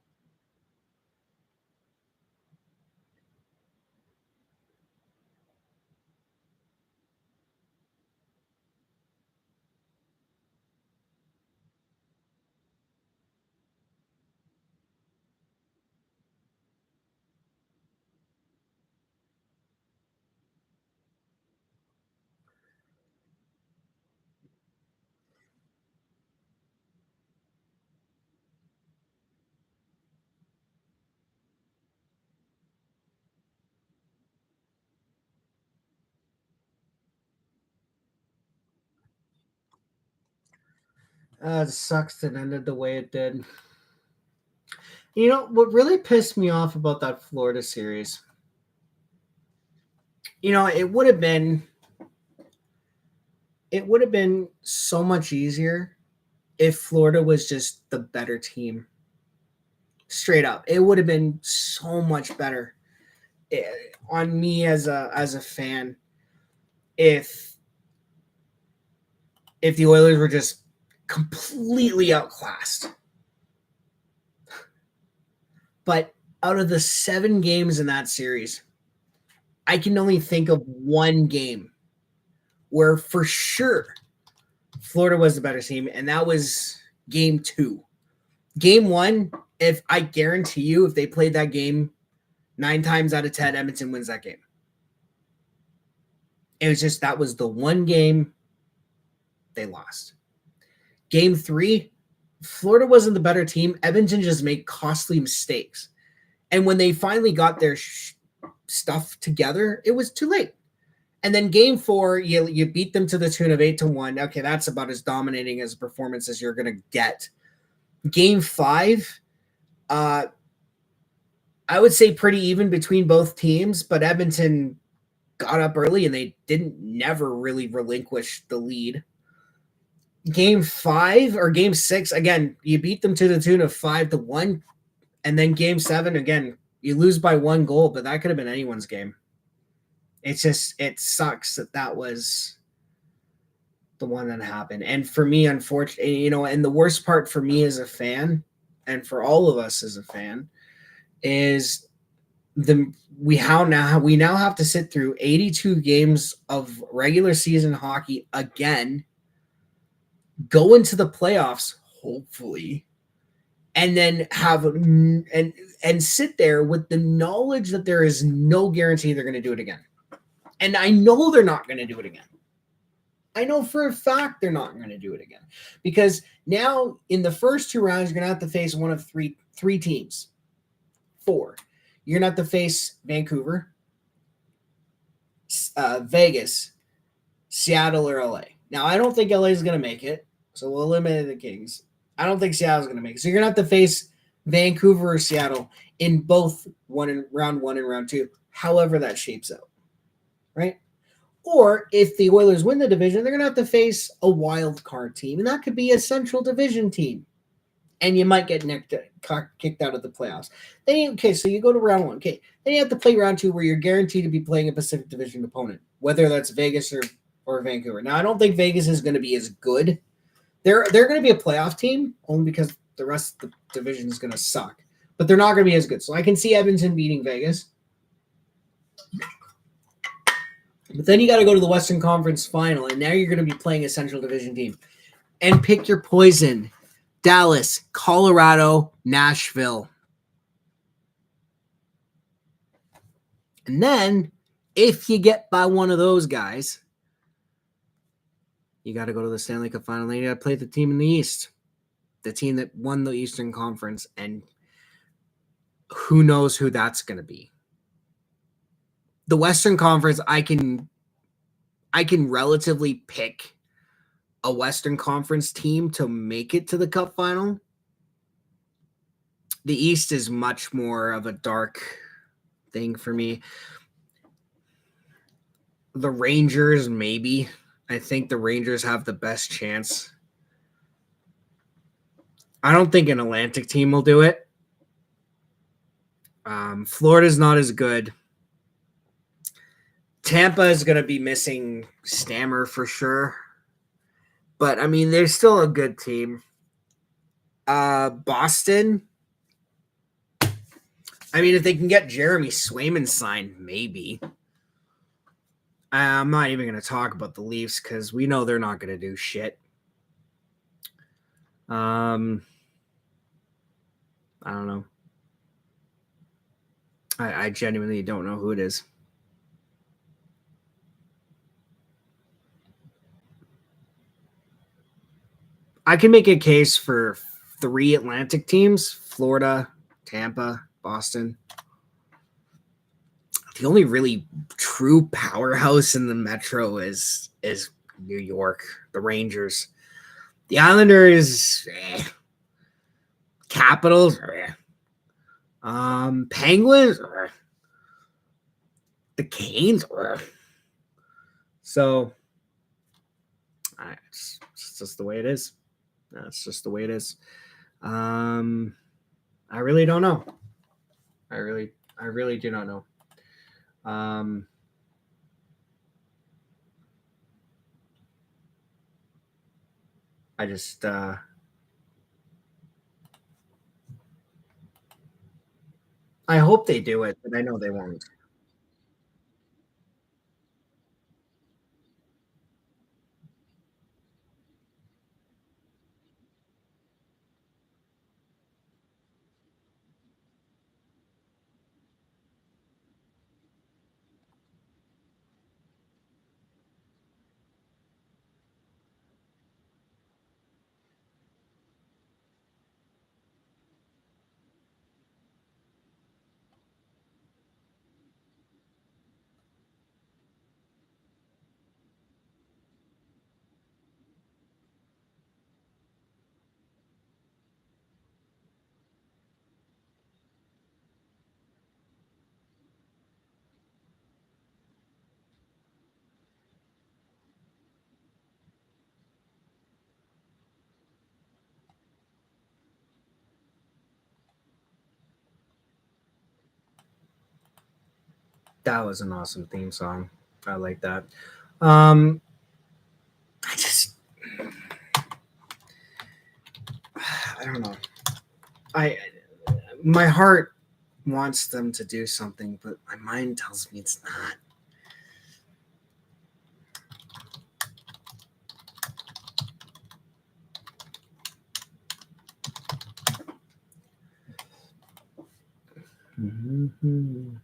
It sucks that it ended the way it did. You know what really pissed me off about that Florida series? You know, it would have been so much easier if Florida was just the better team. Straight up, it would have been so much better on me as a fan if the Oilers were just completely outclassed. But out of the 7 games in that series, I can only think of one game where for sure Florida was the better team, and that was game 2. Game 1, if I guarantee you, if they played that game 9 times out of 10, Edmonton wins that game. It was just that was the one game they lost. Game 3, Florida wasn't the better team. Edmonton just made costly mistakes. And when they finally got their stuff together, it was too late. And then game 4, you beat them to the tune of 8-1. Okay, that's about as dominating as a performance as you're going to get. Game 5, I would say pretty even between both teams, but Edmonton got up early and they didn't never really relinquish the lead. Game 5 or game 6, again, you beat them to the tune of 5-1. And then game 7, again, you lose by 1 goal, but that could have been anyone's game. It's just, it sucks that was the one that happened. And for me, unfortunately, and the worst part for me as a fan, and for all of us as a fan, is we now have to sit through 82 games of regular season hockey again, go into the playoffs, hopefully, and then have and sit there with the knowledge that there is no guarantee they're going to do it again. And I know they're not going to do it again. I know for a fact they're not going to do it again. Because now in the first 2 rounds, you're going to have to face one of three teams. 4. You're going to have to face Vancouver, Vegas, Seattle, or LA. Now, I don't think LA is going to make it, so we'll eliminate the Kings. I don't think Seattle's going to make it. So you're going to have to face Vancouver or Seattle in both round 1 and round 2, however that shapes out. Right? Or if the Oilers win the division, they're going to have to face a wild card team, and that could be a Central Division team. And you might get kicked out of the playoffs. So you go to round 1. Okay, then you have to play round 2 where you're guaranteed to be playing a Pacific Division opponent, whether that's Vegas or Vancouver. Now, I don't think Vegas is going to be as good. They're going to be a playoff team only because the rest of the division is going to suck. But they're not going to be as good. So I can see Edmonton beating Vegas. But then you got to go to the Western Conference Final, and now you're going to be playing a Central Division team. And pick your poison. Dallas, Colorado, Nashville. And then, if you get by one of those guys, you got to go to the Stanley Cup Final, and you got to play the team in the East. The team that won the Eastern Conference, and who knows who that's going to be. The Western Conference, I can relatively pick a Western Conference team to make it to the Cup Final. The East is much more of a dark thing for me. The Rangers, maybe. I think the Rangers have the best chance. I don't think an Atlantic team will do it. Florida's not as good. Tampa is going to be missing Stammer for sure. But, I mean, they're still a good team. Boston, I mean, if they can get Jeremy Swayman signed, maybe. I'm not even going to talk about the Leafs because we know they're not going to do shit. I don't know. I genuinely don't know who it is. I can make a case for 3 Atlantic teams: Florida, Tampa, Boston. The only really true powerhouse in the Metro is New York, the Rangers. The Islanders, Capitals, Penguins, the Canes. So it's just the way it is. That's just the way it is. I really don't know. I really do not know. I just I hope they do it, but I know they won't. That was an awesome theme song. I like that. I just, I don't know. I my heart wants them to do something, but my mind tells me it's not. Mm-hmm.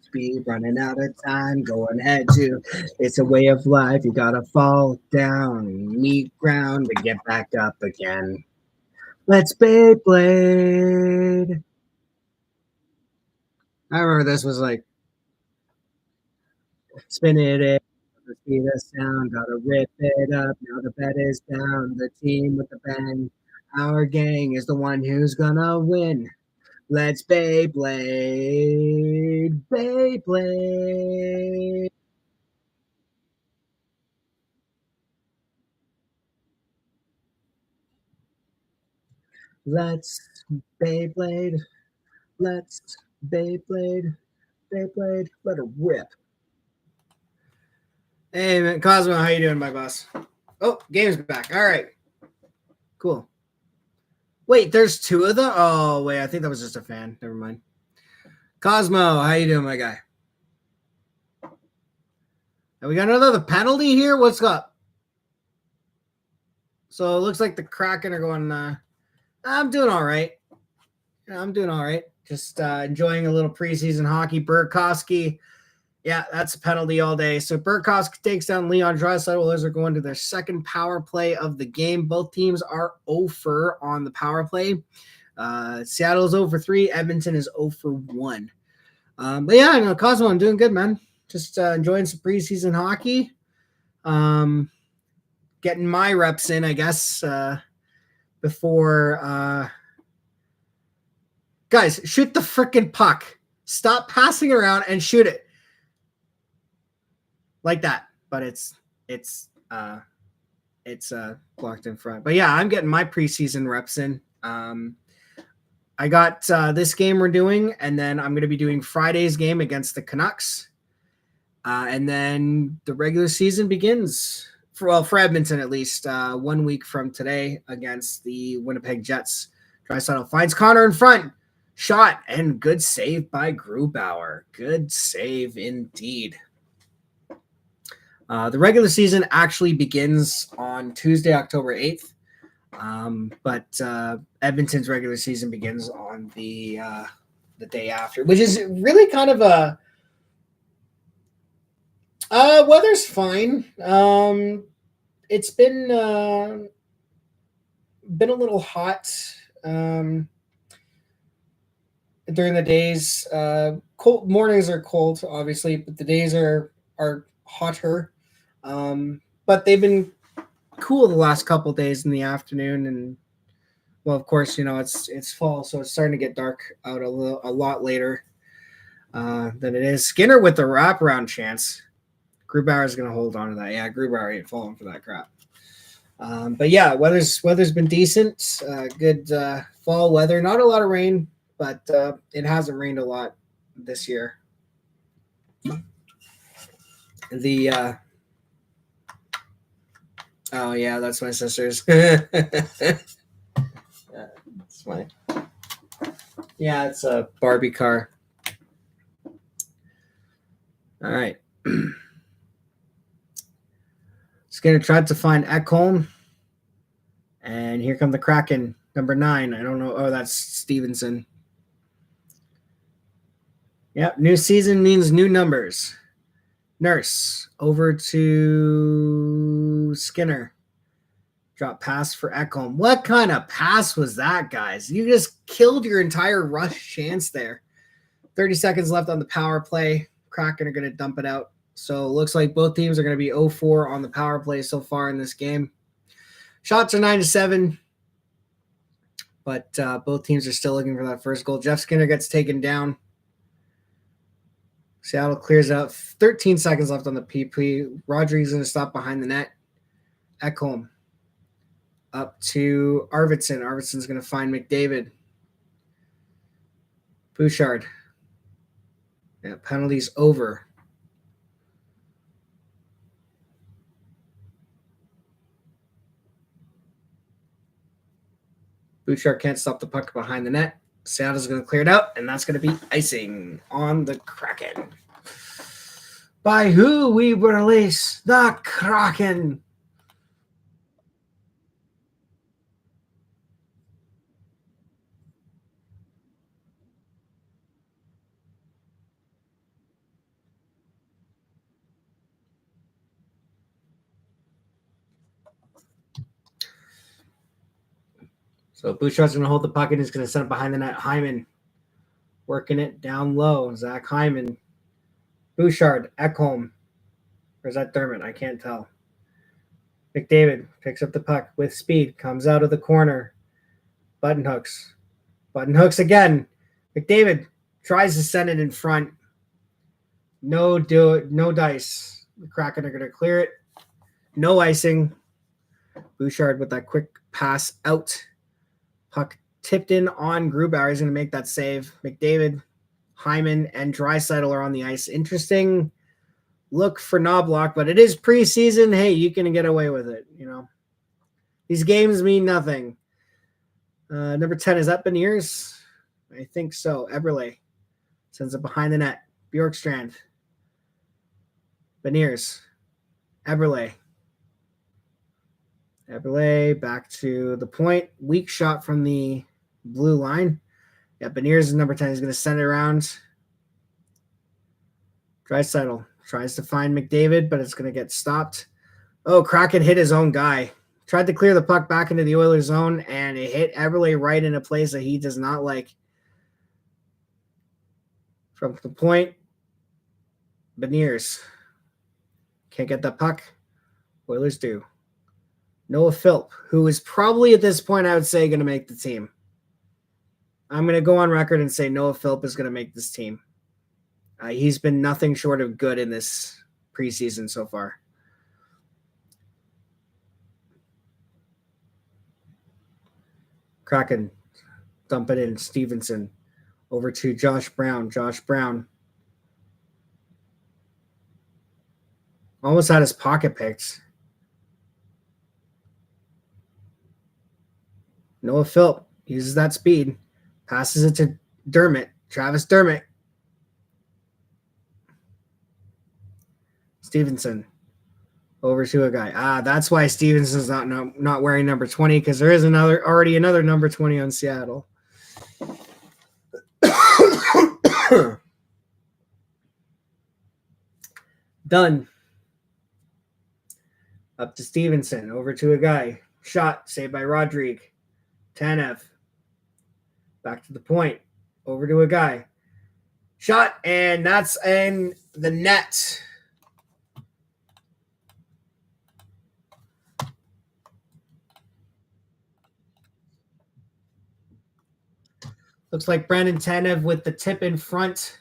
Speed running out of time, going ahead to. It's a way of life. You gotta fall down, meet ground to get back up again. Let's Beyblade. I remember this was like spin it in, see the sound, gotta rip it up. Now the bet is down. The team with the bang. Our gang is the one who's gonna win. Let's Beyblade, Beyblade. Let's Beyblade, let's Beyblade, Beyblade, let it rip. Hey man, Cosmo, how you doing, my boss? Oh, game's back. All right, cool. Wait, there's two of them. Oh wait, I think that was just a fan. Never mind. Cosmo, how you doing, my guy? And we got another penalty here. What's up? So it looks like the Kraken are going. I'm doing all right. Yeah, I'm doing all right. Just enjoying a little preseason hockey. Burakovsky, yeah, that's a penalty all day. So Burakovsky takes down Leon Draisaitl. Oilers are going to their second power play of the game. Both teams are 0 for on the power play. Seattle is 0 for 3. Edmonton is 0 for 1. But yeah, I know, Cosmo, I'm doing good, man. Just enjoying some preseason hockey. Getting my reps in, I guess, before guys, shoot the freaking puck. Stop passing around and shoot it. Like that. But it's blocked in front. But yeah, I'm getting my preseason reps in. I got this game we're doing, and then I'm going to be doing Friday's game against the Canucks. And then the regular season begins, for Edmonton at least, 1 week from today against the Winnipeg Jets. Draisaitl finds Connor in front. Shot and good save by Grubauer. Good save indeed. The regular season actually begins on Tuesday, October 8th. But Edmonton's regular season begins on the day after, which is really kind of a weather's fine. It's been a little hot during the days. Cold mornings are cold, obviously, but the days are hotter. But they've been cool the last couple days in the afternoon, and well, of course, it's fall, so it's starting to get dark out a lot later than it is. Skinner with the wraparound chance. Grubauer is going to hold on to that. Yeah, Grubauer ain't falling for that crap. But yeah, weather's been decent. Good fall weather. Not a lot of rain, but it hasn't rained a lot this year. The oh yeah, that's my sister's. That's my yeah, it's a Barbie car. All right. Skinner tried to find Ekholm, and here come the Kraken. Number 9. I don't know. Oh, that's Stevenson. Yep. New season means new numbers. Nurse over to Skinner. Drop pass for Ekholm. What kind of pass was that, guys? You just killed your entire rush chance there. 30 seconds left on the power play. Kraken are going to dump it out. So it looks like both teams are going to be 0-4 on the power play so far in this game. Shots are 9-7, but both teams are still looking for that first goal. Jeff Skinner gets taken down. Seattle clears out. 13 seconds left on the PP. Rodriguez going to stop behind the net. Ekholm up to Arvidsson. Arvidsson's going to find McDavid. Bouchard. Yeah, penalties over. Bouchard can't stop the puck behind the net. Seattle's going to clear it out, and that's going to be icing on the Kraken. By who we release the Kraken? So Bouchard's going to hold the puck and he's going to send it behind the net. Hyman working it down low. Zach Hyman. Bouchard, Ekholm. Or is that Dermott? I can't tell. McDavid picks up the puck with speed. Comes out of the corner. Button hooks. Button hooks again. McDavid tries to send it in front. No dice. The Kraken are going to clear it. No icing. Bouchard with that quick pass out. Puck tipped in on Grubauer. He's going to make that save. McDavid, Hyman, and Draisaitl are on the ice. Interesting look for Knobloch, but it is preseason. Hey, you can get away with it. You know, these games mean nothing. Number 10, is that Beniers? I think so. Eberle sends it behind the net. Bjorkstrand. Beniers. Eberle. Eberle back to the point. Weak shot from the blue line. Yeah, Beniers is number 10. He's going to send it around. Draisaitl tries to find McDavid, but it's going to get stopped. Oh, Kraken hit his own guy. Tried to clear the puck back into the Oilers zone, and it hit Eberle right in a place that he does not like. From the point, Beniers can't get that puck. Oilers do. Noah Philp, who is probably at this point, I would say, going to make the team. I'm going to go on record and say Noah Philp is going to make this team. He's been nothing short of good in this preseason so far. Kraken dump it in. Stevenson over to Josh Brown. Josh Brown almost had his pocket picked. Noah Philp uses that speed. Passes it to Dermott. Travis Dermott. Stevenson over to a guy. That's why Stevenson's not wearing number 20, because there is already another number 20 on Seattle. Done. Up to Stevenson. Over to a guy. Shot. Saved by Rodrigue. Tanev. Back to the point. Over to a guy. Shot. And that's in the net. Looks like Brandon Tanev with the tip in front.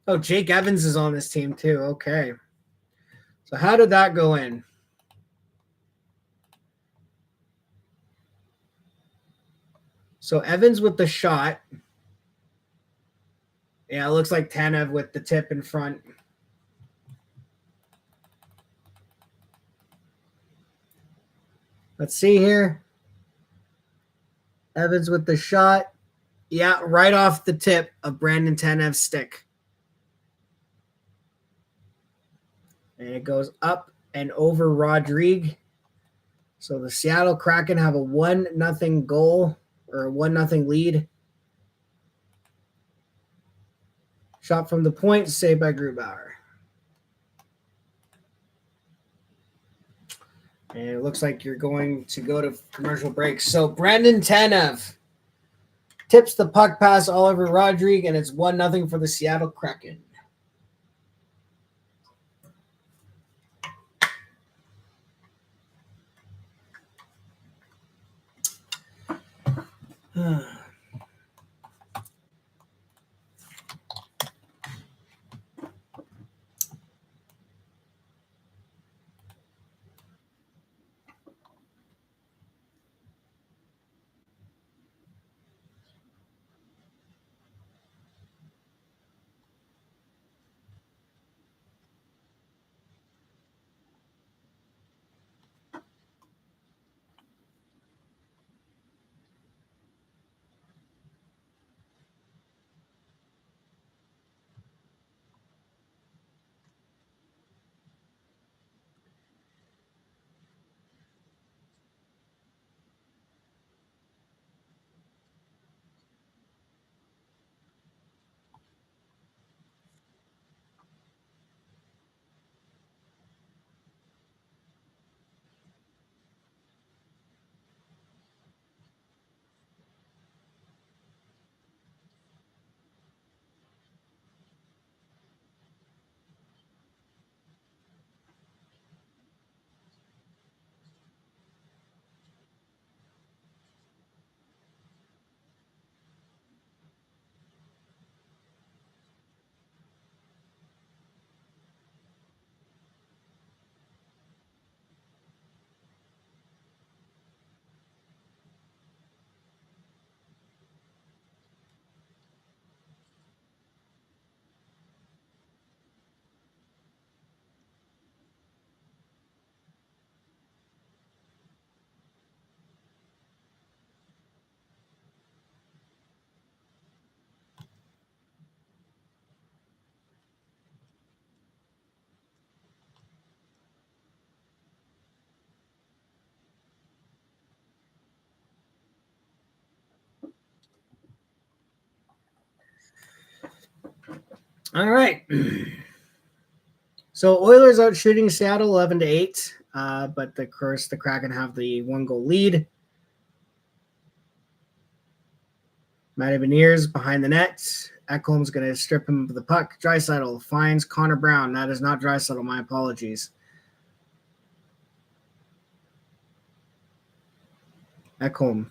Oh, Jake Evans is on this team too. Okay. So how did that go in? So Evans with the shot. Yeah, it looks like Tanev with the tip in front. Let's see here. Evans with the shot. Yeah, right off the tip of Brandon Tanev's stick. And it goes up and over Rodrigue. So the Seattle Kraken have a 1-0 goal or a 1-0 lead. Shot from the point, saved by Grubauer. And it looks like you're going to go to commercial break. So Brandon Tanev tips the puck past Oliver Rodrigue, and it's 1-0 for the Seattle Kraken. All right. So Oilers out shooting Seattle 11-8, but of course the Kraken have the 1-goal lead. Matty Beniers behind the net. Ekholm's going to strip him of the puck. Draisaitl finds Connor Brown. That is not Draisaitl. My apologies. Ekholm.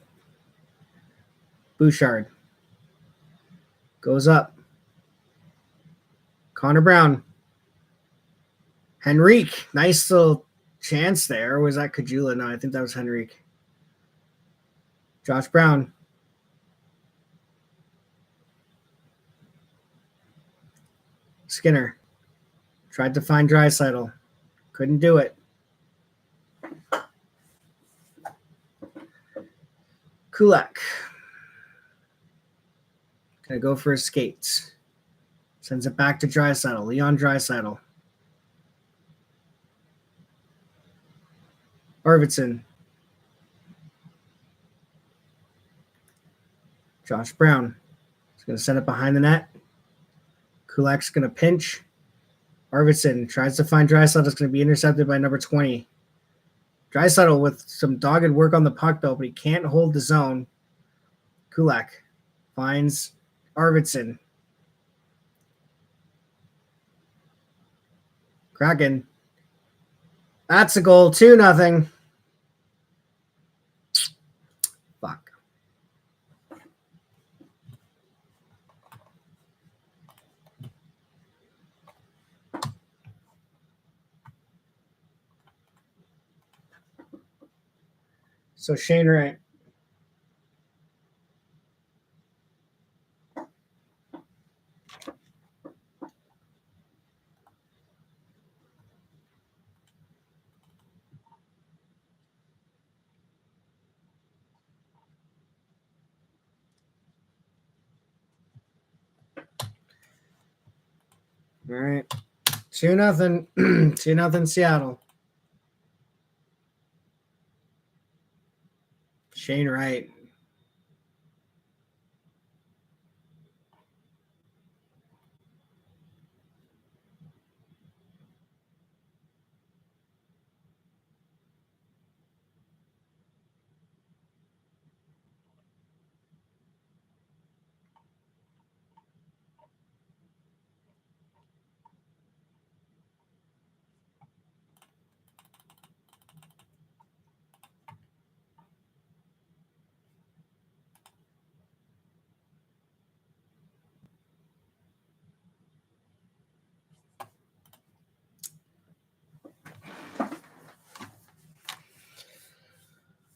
Bouchard. Goes up. Connor Brown. Henrique. Nice little chance there. Or was that Kajula? No, I think that was Henrique. Josh Brown. Skinner. Tried to find Draisaitl. Couldn't do it. Kulak. Gonna go for his skates. Sends it back to Draisaitl. Leon Draisaitl. Arvidsson. Josh Brown. He's going to send it behind the net. Kulak's going to pinch. Arvidsson tries to find Draisaitl. It's going to be intercepted by number 20. Draisaitl with some dogged work on the puck, though, but he can't hold the zone. Kulak finds Arvidsson. Kraken. That's a goal, 2-0. Fuck. So Shane Wright. All right. 2-0. 2-0 Seattle. Shane Wright.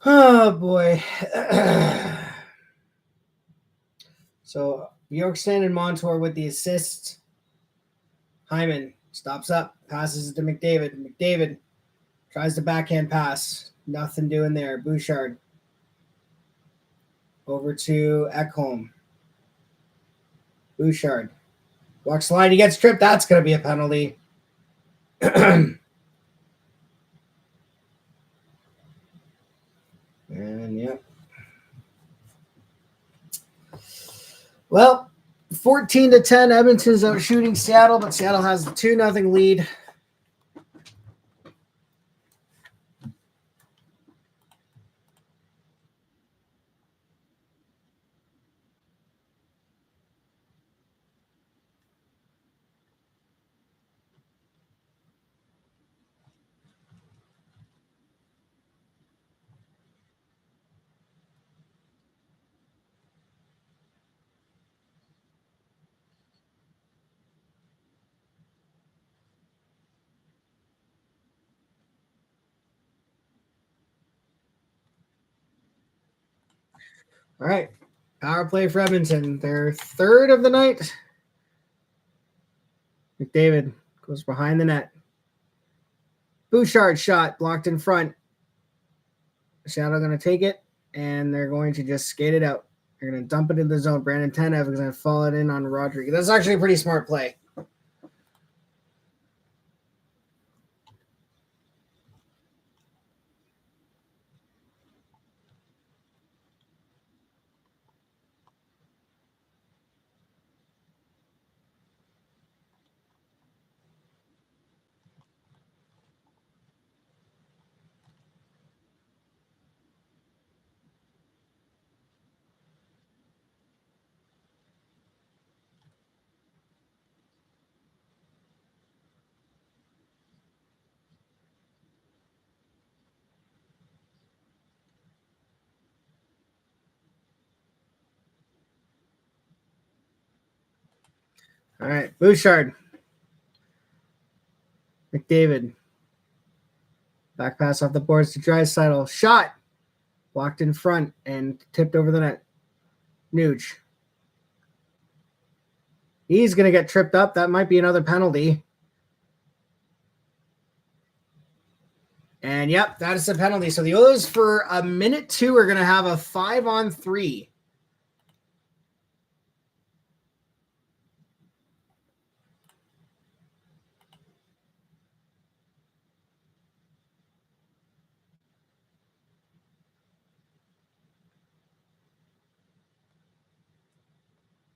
Oh, boy. So, Bjorkstrand and Montour with the assist. Hyman stops up, passes it to McDavid. McDavid tries the backhand pass. Nothing doing there. Bouchard over to Ekholm. Bouchard walks the line. He gets tripped. That's going to be a penalty. And yeah. Well, 14-10, Edmonton's out shooting Seattle, but Seattle has the 2-0 lead. All right. Power play for Edmonton. Their third of the night. McDavid goes behind the net. Bouchard shot blocked in front. Seattle going to take it, and they're going to just skate it out. They're going to dump it in the zone. Brandon Tanev is going to fall it in on Rodriguez. That's actually a pretty smart play. All right, Bouchard. McDavid. Back pass off the boards to Draisaitl. Shot. Blocked in front and tipped over the net. Nuge. He's going to get tripped up. That might be another penalty. And yep, that is a penalty. So the Oilers for a minute 2 are going to have a 5-on-3.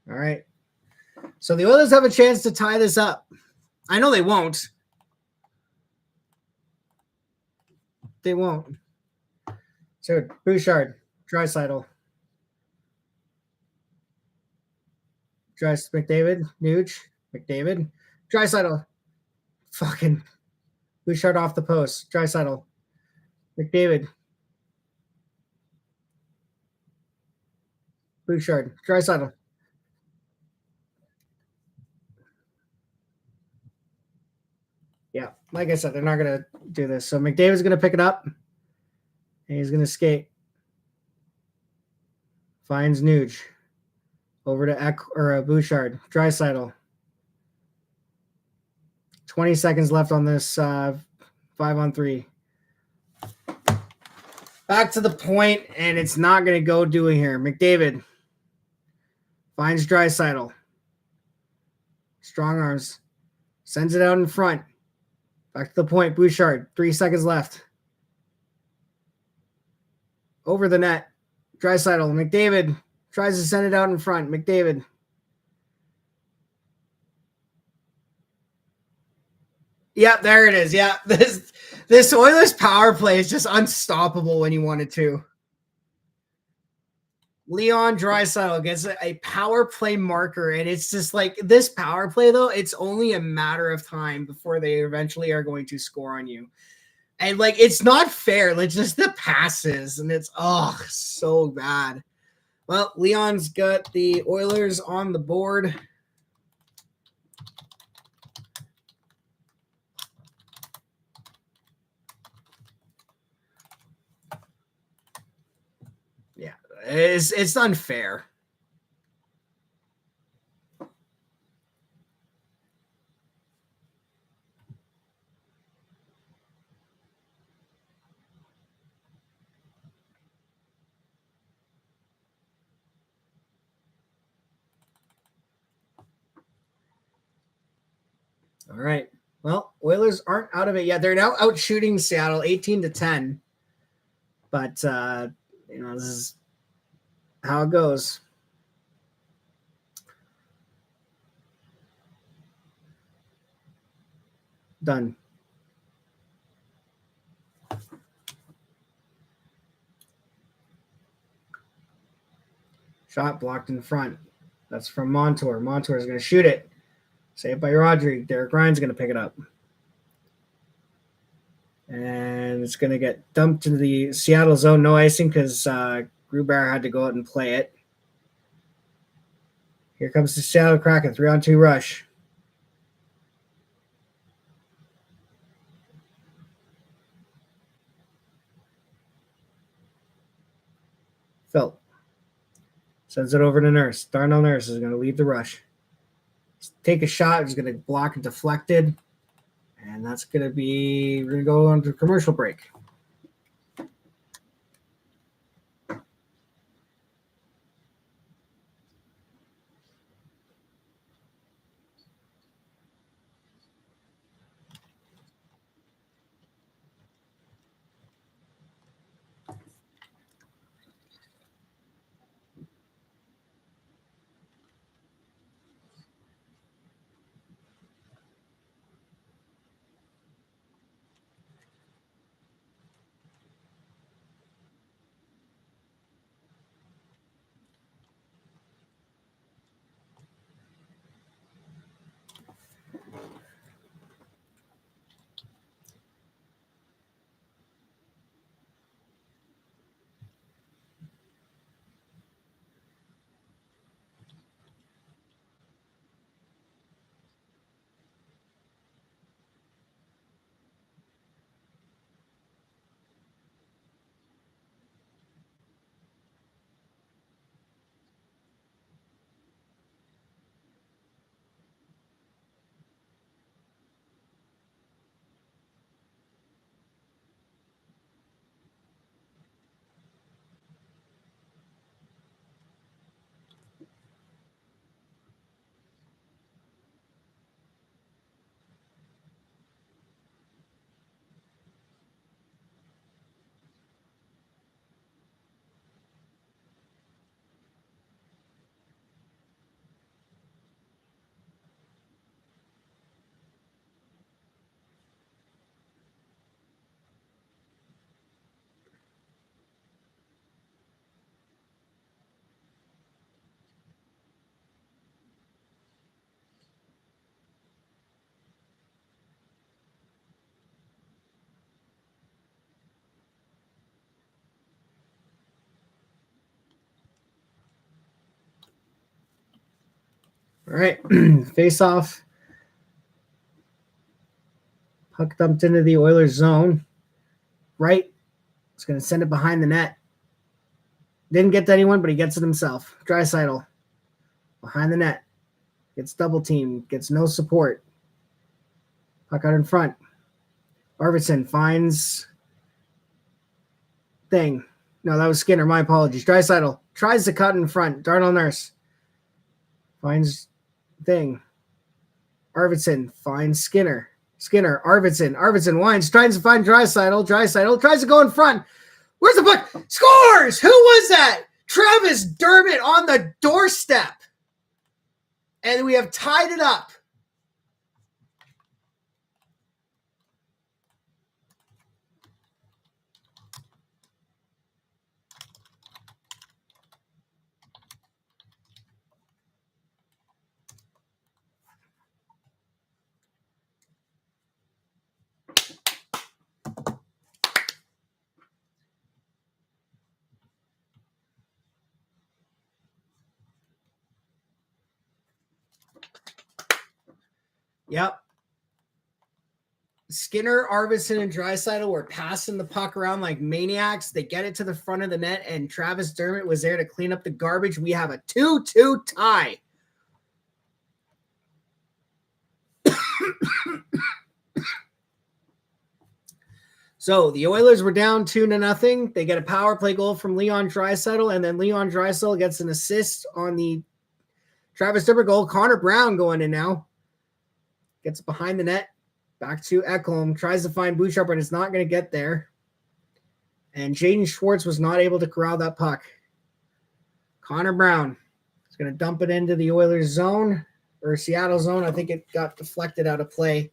All right. So the Oilers have a chance to tie this up. I know they won't. They won't. So Bouchard, Draisaitl, McDavid, Nuge, McDavid, Draisaitl, fucking Bouchard off the post, Draisaitl, McDavid, Bouchard, Draisaitl. Yeah, like I said, they're not going to do this. So McDavid's going to pick it up, and he's going to skate. Finds Nuge. Over to Bouchard. Draisaitl. 20 seconds left on this 5-on-3. Back to the point, and it's not going to go doing here. McDavid finds Draisaitl. Strong arms. Sends it out in front. Back to the point. Bouchard. 3 seconds left. Over the net. Draisaitl, McDavid tries to send it out in front. McDavid. Yeah, there it is. Yeah, this Oilers power play is just unstoppable when you want it to. Leon Draisaitl gets a power play marker, and it's just like this power play, though, it's only a matter of time before they eventually are going to score on you. And like it's not fair. Like just the passes, and it's so bad. Well, Leon's got the Oilers on the board. Yeah, it's unfair. All right. Well, Oilers aren't out of it yet. They're now out shooting Seattle 18-10. But this is how it goes. Done. Shot blocked in front. That's from Montour. Montour is going to shoot it. Saved by Rodri. Derek Ryan's going to pick it up. And it's going to get dumped into the Seattle zone. No icing because Grubauer had to go out and play it. Here comes the Seattle Kraken. 3-on-2 rush. Phil sends it over to Nurse. Darnell Nurse is going to lead the rush. Take a shot. He's going to block and deflected. And that's going to be, we're going to go on to commercial break. All right. Face off. Puck dumped into the Oilers zone. Right. It's going to send it behind the net. Didn't get to anyone, but he gets it himself. Draisaitl. Behind the net. Gets double teamed. Gets no support. Puck out in front. Arvidsson finds thing. No, that was Skinner. My apologies. Draisaitl tries to cut in front. Darnell Nurse finds thing. Arvidsson finds Skinner. Skinner. Arvidsson winds. Tries to find Draisaitl. Draisaitl tries to go in front. Where's the puck? Scores! Who was that? Travis Dermott on the doorstep. And we have tied it up. Yep. Skinner, Arvidsson, and Draisaitl were passing the puck around like maniacs. They get it to the front of the net, and Travis Dermott was there to clean up the garbage. We have a 2-2 tie. So the Oilers were down 2-0. They get a power play goal from Leon Draisaitl, and then Leon Draisaitl gets an assist on the Travis Dermott goal. Connor Brown going in now. Gets behind the net. Back to Ekholm. Tries to find Bouchard, but it's not going to get there. And Jaden Schwartz was not able to corral that puck. Connor Brown is going to dump it into the Oilers zone or Seattle zone. I think it got deflected out of play.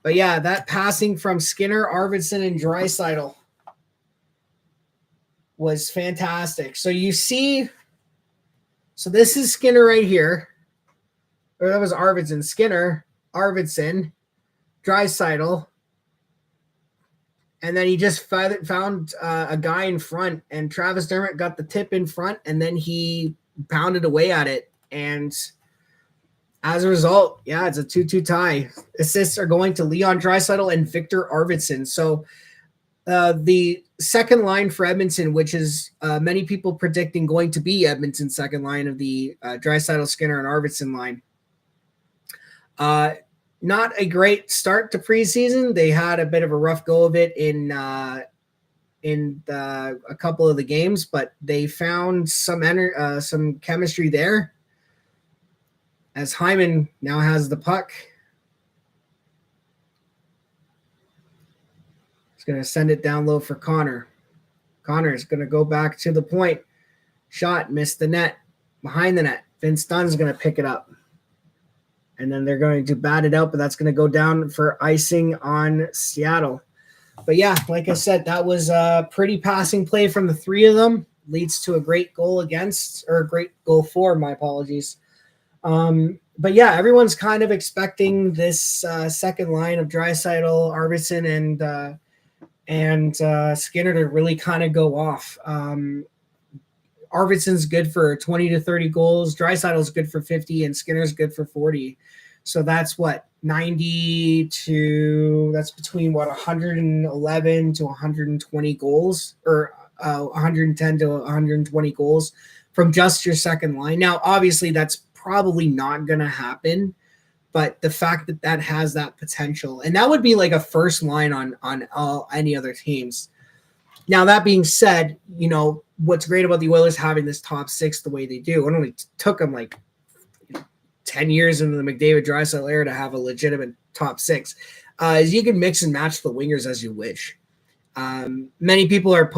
But yeah, that passing from Skinner, Arvidsson, and Draisaitl was fantastic. So you see, so this is Skinner right here. Or that was Arvidsson. Skinner, Arvidsson, Draisaitl. And then he just found a guy in front, and Travis Dermott got the tip in front, and then he pounded away at it. And as a result, yeah, it's a 2-2 tie. Assists are going to Leon Draisaitl and Victor Arvidsson. So the second line for Edmonton, which is many people predicting going to be Edmonton's second line of the Draisaitl, Skinner, and Arvidsson line. Not a great start to preseason. They had a bit of a rough go of it in a couple of the games, but they found some chemistry there. As Hyman now has the puck, he's going to send it down low for Connor. Connor is going to go back to the point. Shot, missed the net, behind the net. Vince Dunn's going to pick it up. And then they're going to bat it out, but that's going to go down for icing on Seattle. But yeah, like I said, that was a pretty passing play from the three of them. Leads to a great goal against, or a great goal for, my apologies. But yeah, everyone's kind of expecting this second line of Draisaitl, Arvidsson, and Skinner to really kind of go off. Arvidsson's good for 20 to 30 goals. Draisaitl's good for 50, and Skinner's good for 40. So that's what, 90 to, that's between what, 111 to 120 goals, or 110 to 120 goals from just your second line. Now, obviously, that's probably not going to happen, but the fact that that has that potential, and that would be like a first line on any other teams. Now, that being said, you know, what's great about the Oilers having this top six the way they do, it only took them like 10 years into the McDavid Draisaitl era to have a legitimate top six, is you can mix and match the wingers as you wish. Many people are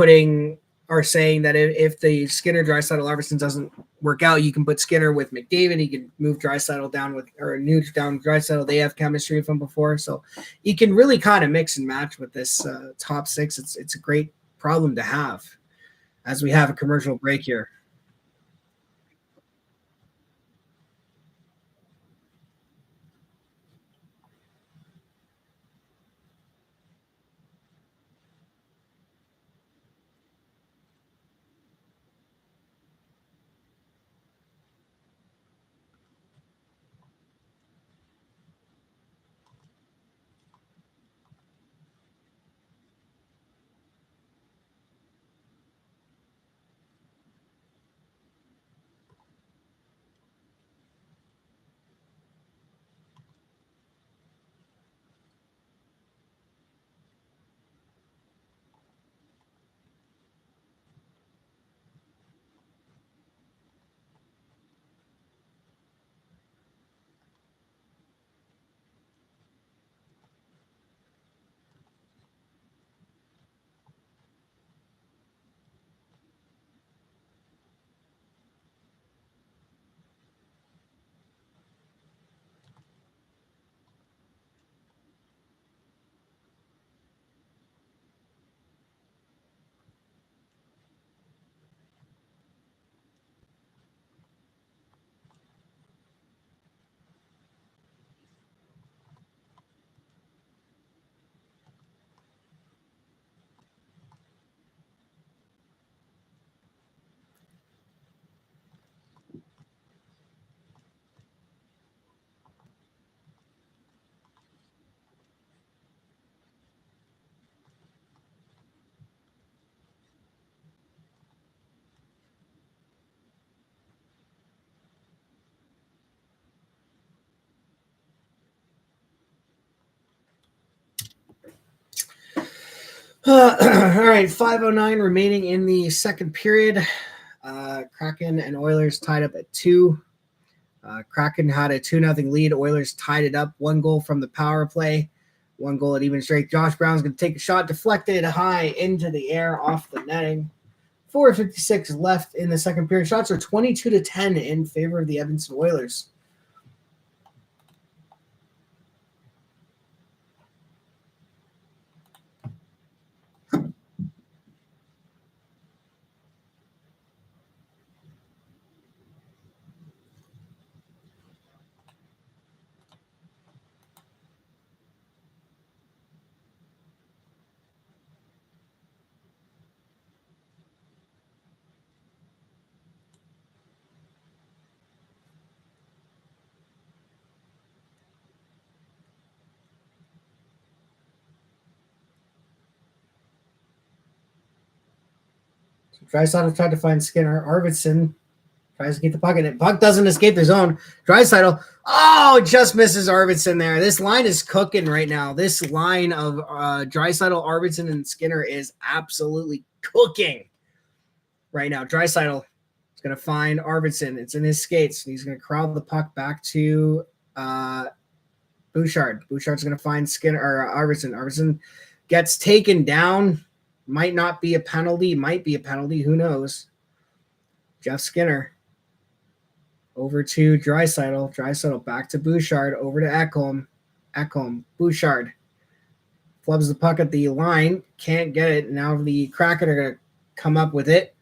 saying that if the Skinner Draisaitl Arvidsson doesn't work out, you can put Skinner with McDavid. He can move Draisaitl down with, or Nuge down Draisaitl. They have chemistry from before, so you can really kind of mix and match with this top six. It's a great problem to have as we have a commercial break here. All right, 5:09 remaining in the second period. Kraken and Oilers tied up at 2. Kraken had a 2-0 lead. Oilers tied it up. 1 goal from the power play. 1 goal at even strength. Josh Brown's going to take a shot, deflected high into the air off the netting. 4:56 left in the second period. Shots are 22-10 in favor of the Edmonton Oilers. Draisaitl tried to find Skinner. Arvidsson tries to get the puck in it. Puck doesn't escape the zone. Draisaitl, just misses Arvidsson there. This line is cooking right now. This line of Draisaitl, Arvidsson, and Skinner is absolutely cooking right now. Draisaitl is going to find Arvidsson. It's in his skates. He's going to corral the puck back to Bouchard. Bouchard's going to find Skinner or Arvidsson. Arvidsson gets taken down. Might not be a penalty. Might be a penalty. Who knows? Jeff Skinner over to Draisaitl. Draisaitl back to Bouchard. Over to Ekholm. Ekholm. Bouchard flubs the puck at the line. Can't get it. Now the Kraken are going to come up with it.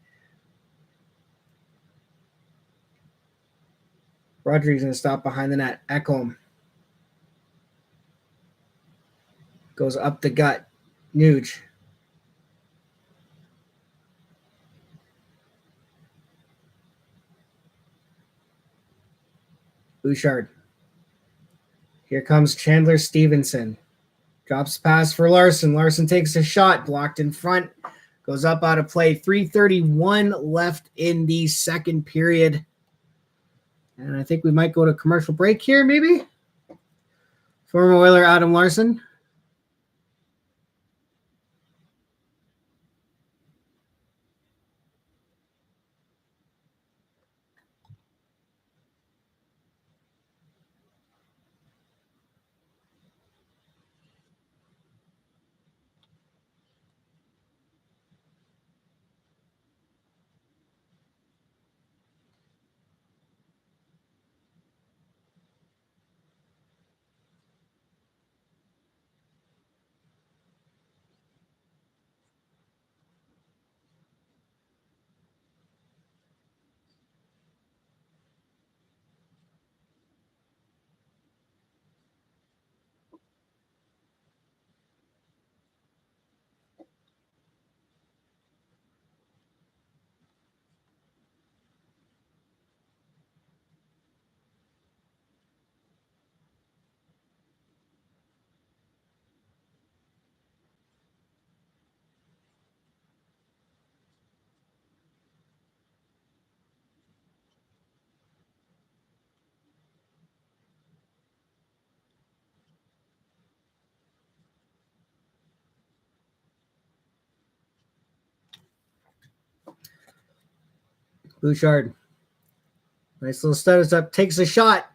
Rodriguez going to stop behind the net. Ekholm goes up the gut. Nuge. Bouchard. Here comes Chandler Stevenson. Drops pass for Larson. Larson takes a shot. Blocked in front. Goes up out of play. 3:31 left in the second period. And I think we might go to commercial break here, maybe? Former Oiler Adam Larson. Bouchard. Nice little status up. Takes a shot.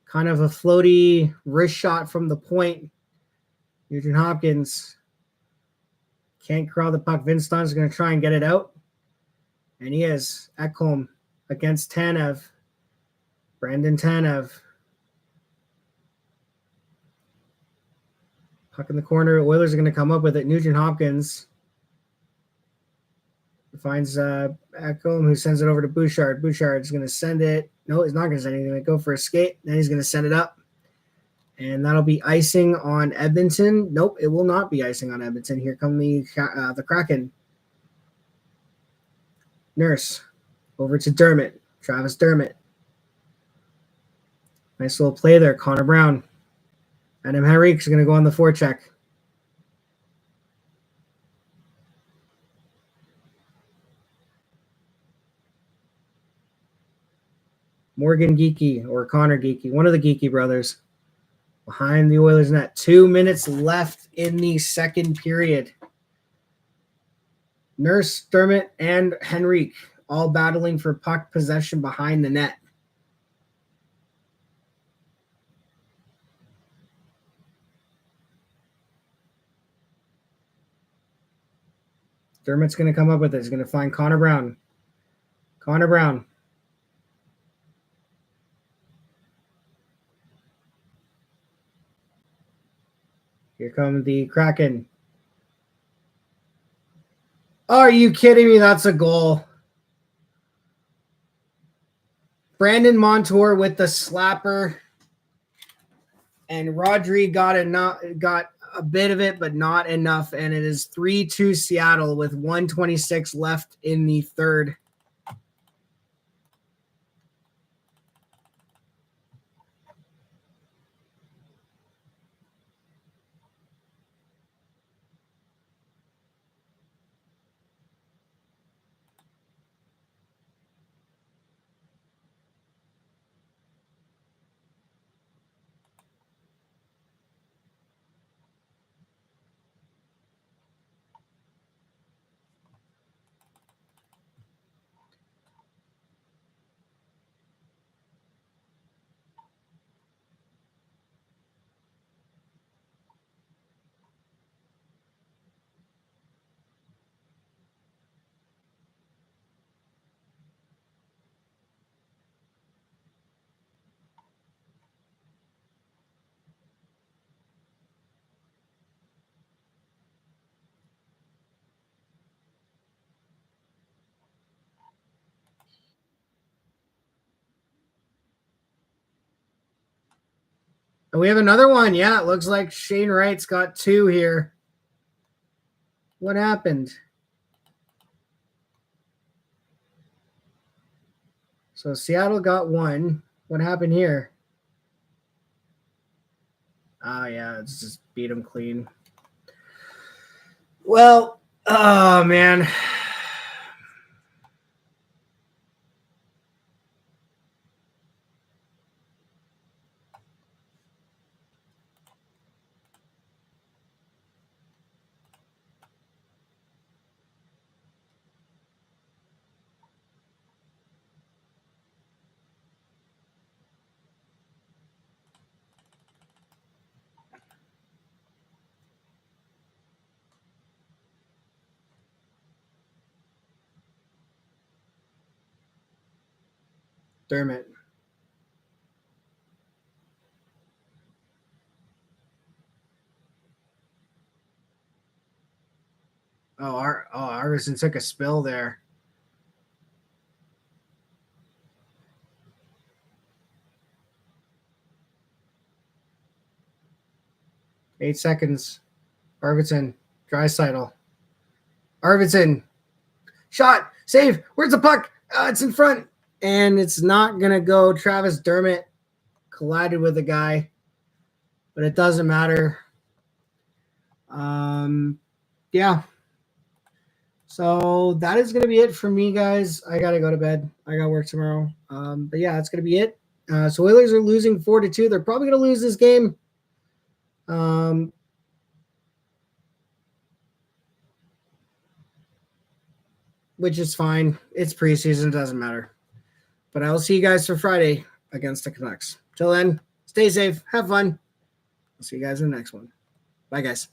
Kind of a floaty wrist shot from the point. Nugent Hopkins can't corral the puck. Vince Dunn's going to try and get it out. And he is. Ekholm against Tanev. Brandon Tanev. Puck in the corner. Oilers are going to come up with it. Nugent Hopkins finds Ekholm, who sends it over to Bouchard. Bouchard's going to send it. No, he's not going to send it. He's going to go for a skate. Then he's going to send it up. And that'll be icing on Edmonton. Nope, it will not be icing on Edmonton. Here come the Kraken. Nurse over to Dermott. Travis Dermott. Nice little play there. Connor Brown. Adam Henrique's going to go on the forecheck. Morgan Geekie or Connor Geekie, one of the Geekie brothers, behind the Oilers net. 2 minutes left in the second period. Nurse, Dermott, and Henrique all battling for puck possession behind the net. Dermott's going to come up with it. He's going to find Connor Brown. Connor Brown. Here come the Kraken. Are you kidding me? That's a goal. Brandon Montour with the slapper. And Rodri got a bit of it, but not enough. And it is 3-2 Seattle with 1:26 left in the third. And we have another one. Yeah, it looks like Shane Wright's got 2 here. What happened? So Seattle got 1. What happened here? Oh, yeah, it's just beat him clean. Well, oh, man. Dermott. Arvidsson took a spill there. Eight seconds. Arvidsson. Draisaitl. Arvidsson. Shot. Save. Where's the puck? It's in front. And it's not going to go. Travis Dermott collided with a guy. But it doesn't matter. Yeah. So that is going to be it for me, guys. I got to go to bed. I got work tomorrow. But yeah, that's going to be it. So Oilers are losing 4-2. They're probably going to lose this game. Which is fine. It's preseason. Doesn't matter. But I will see you guys for Friday against the Canucks. Till then, stay safe. Have fun. I'll see you guys in the next one. Bye, guys.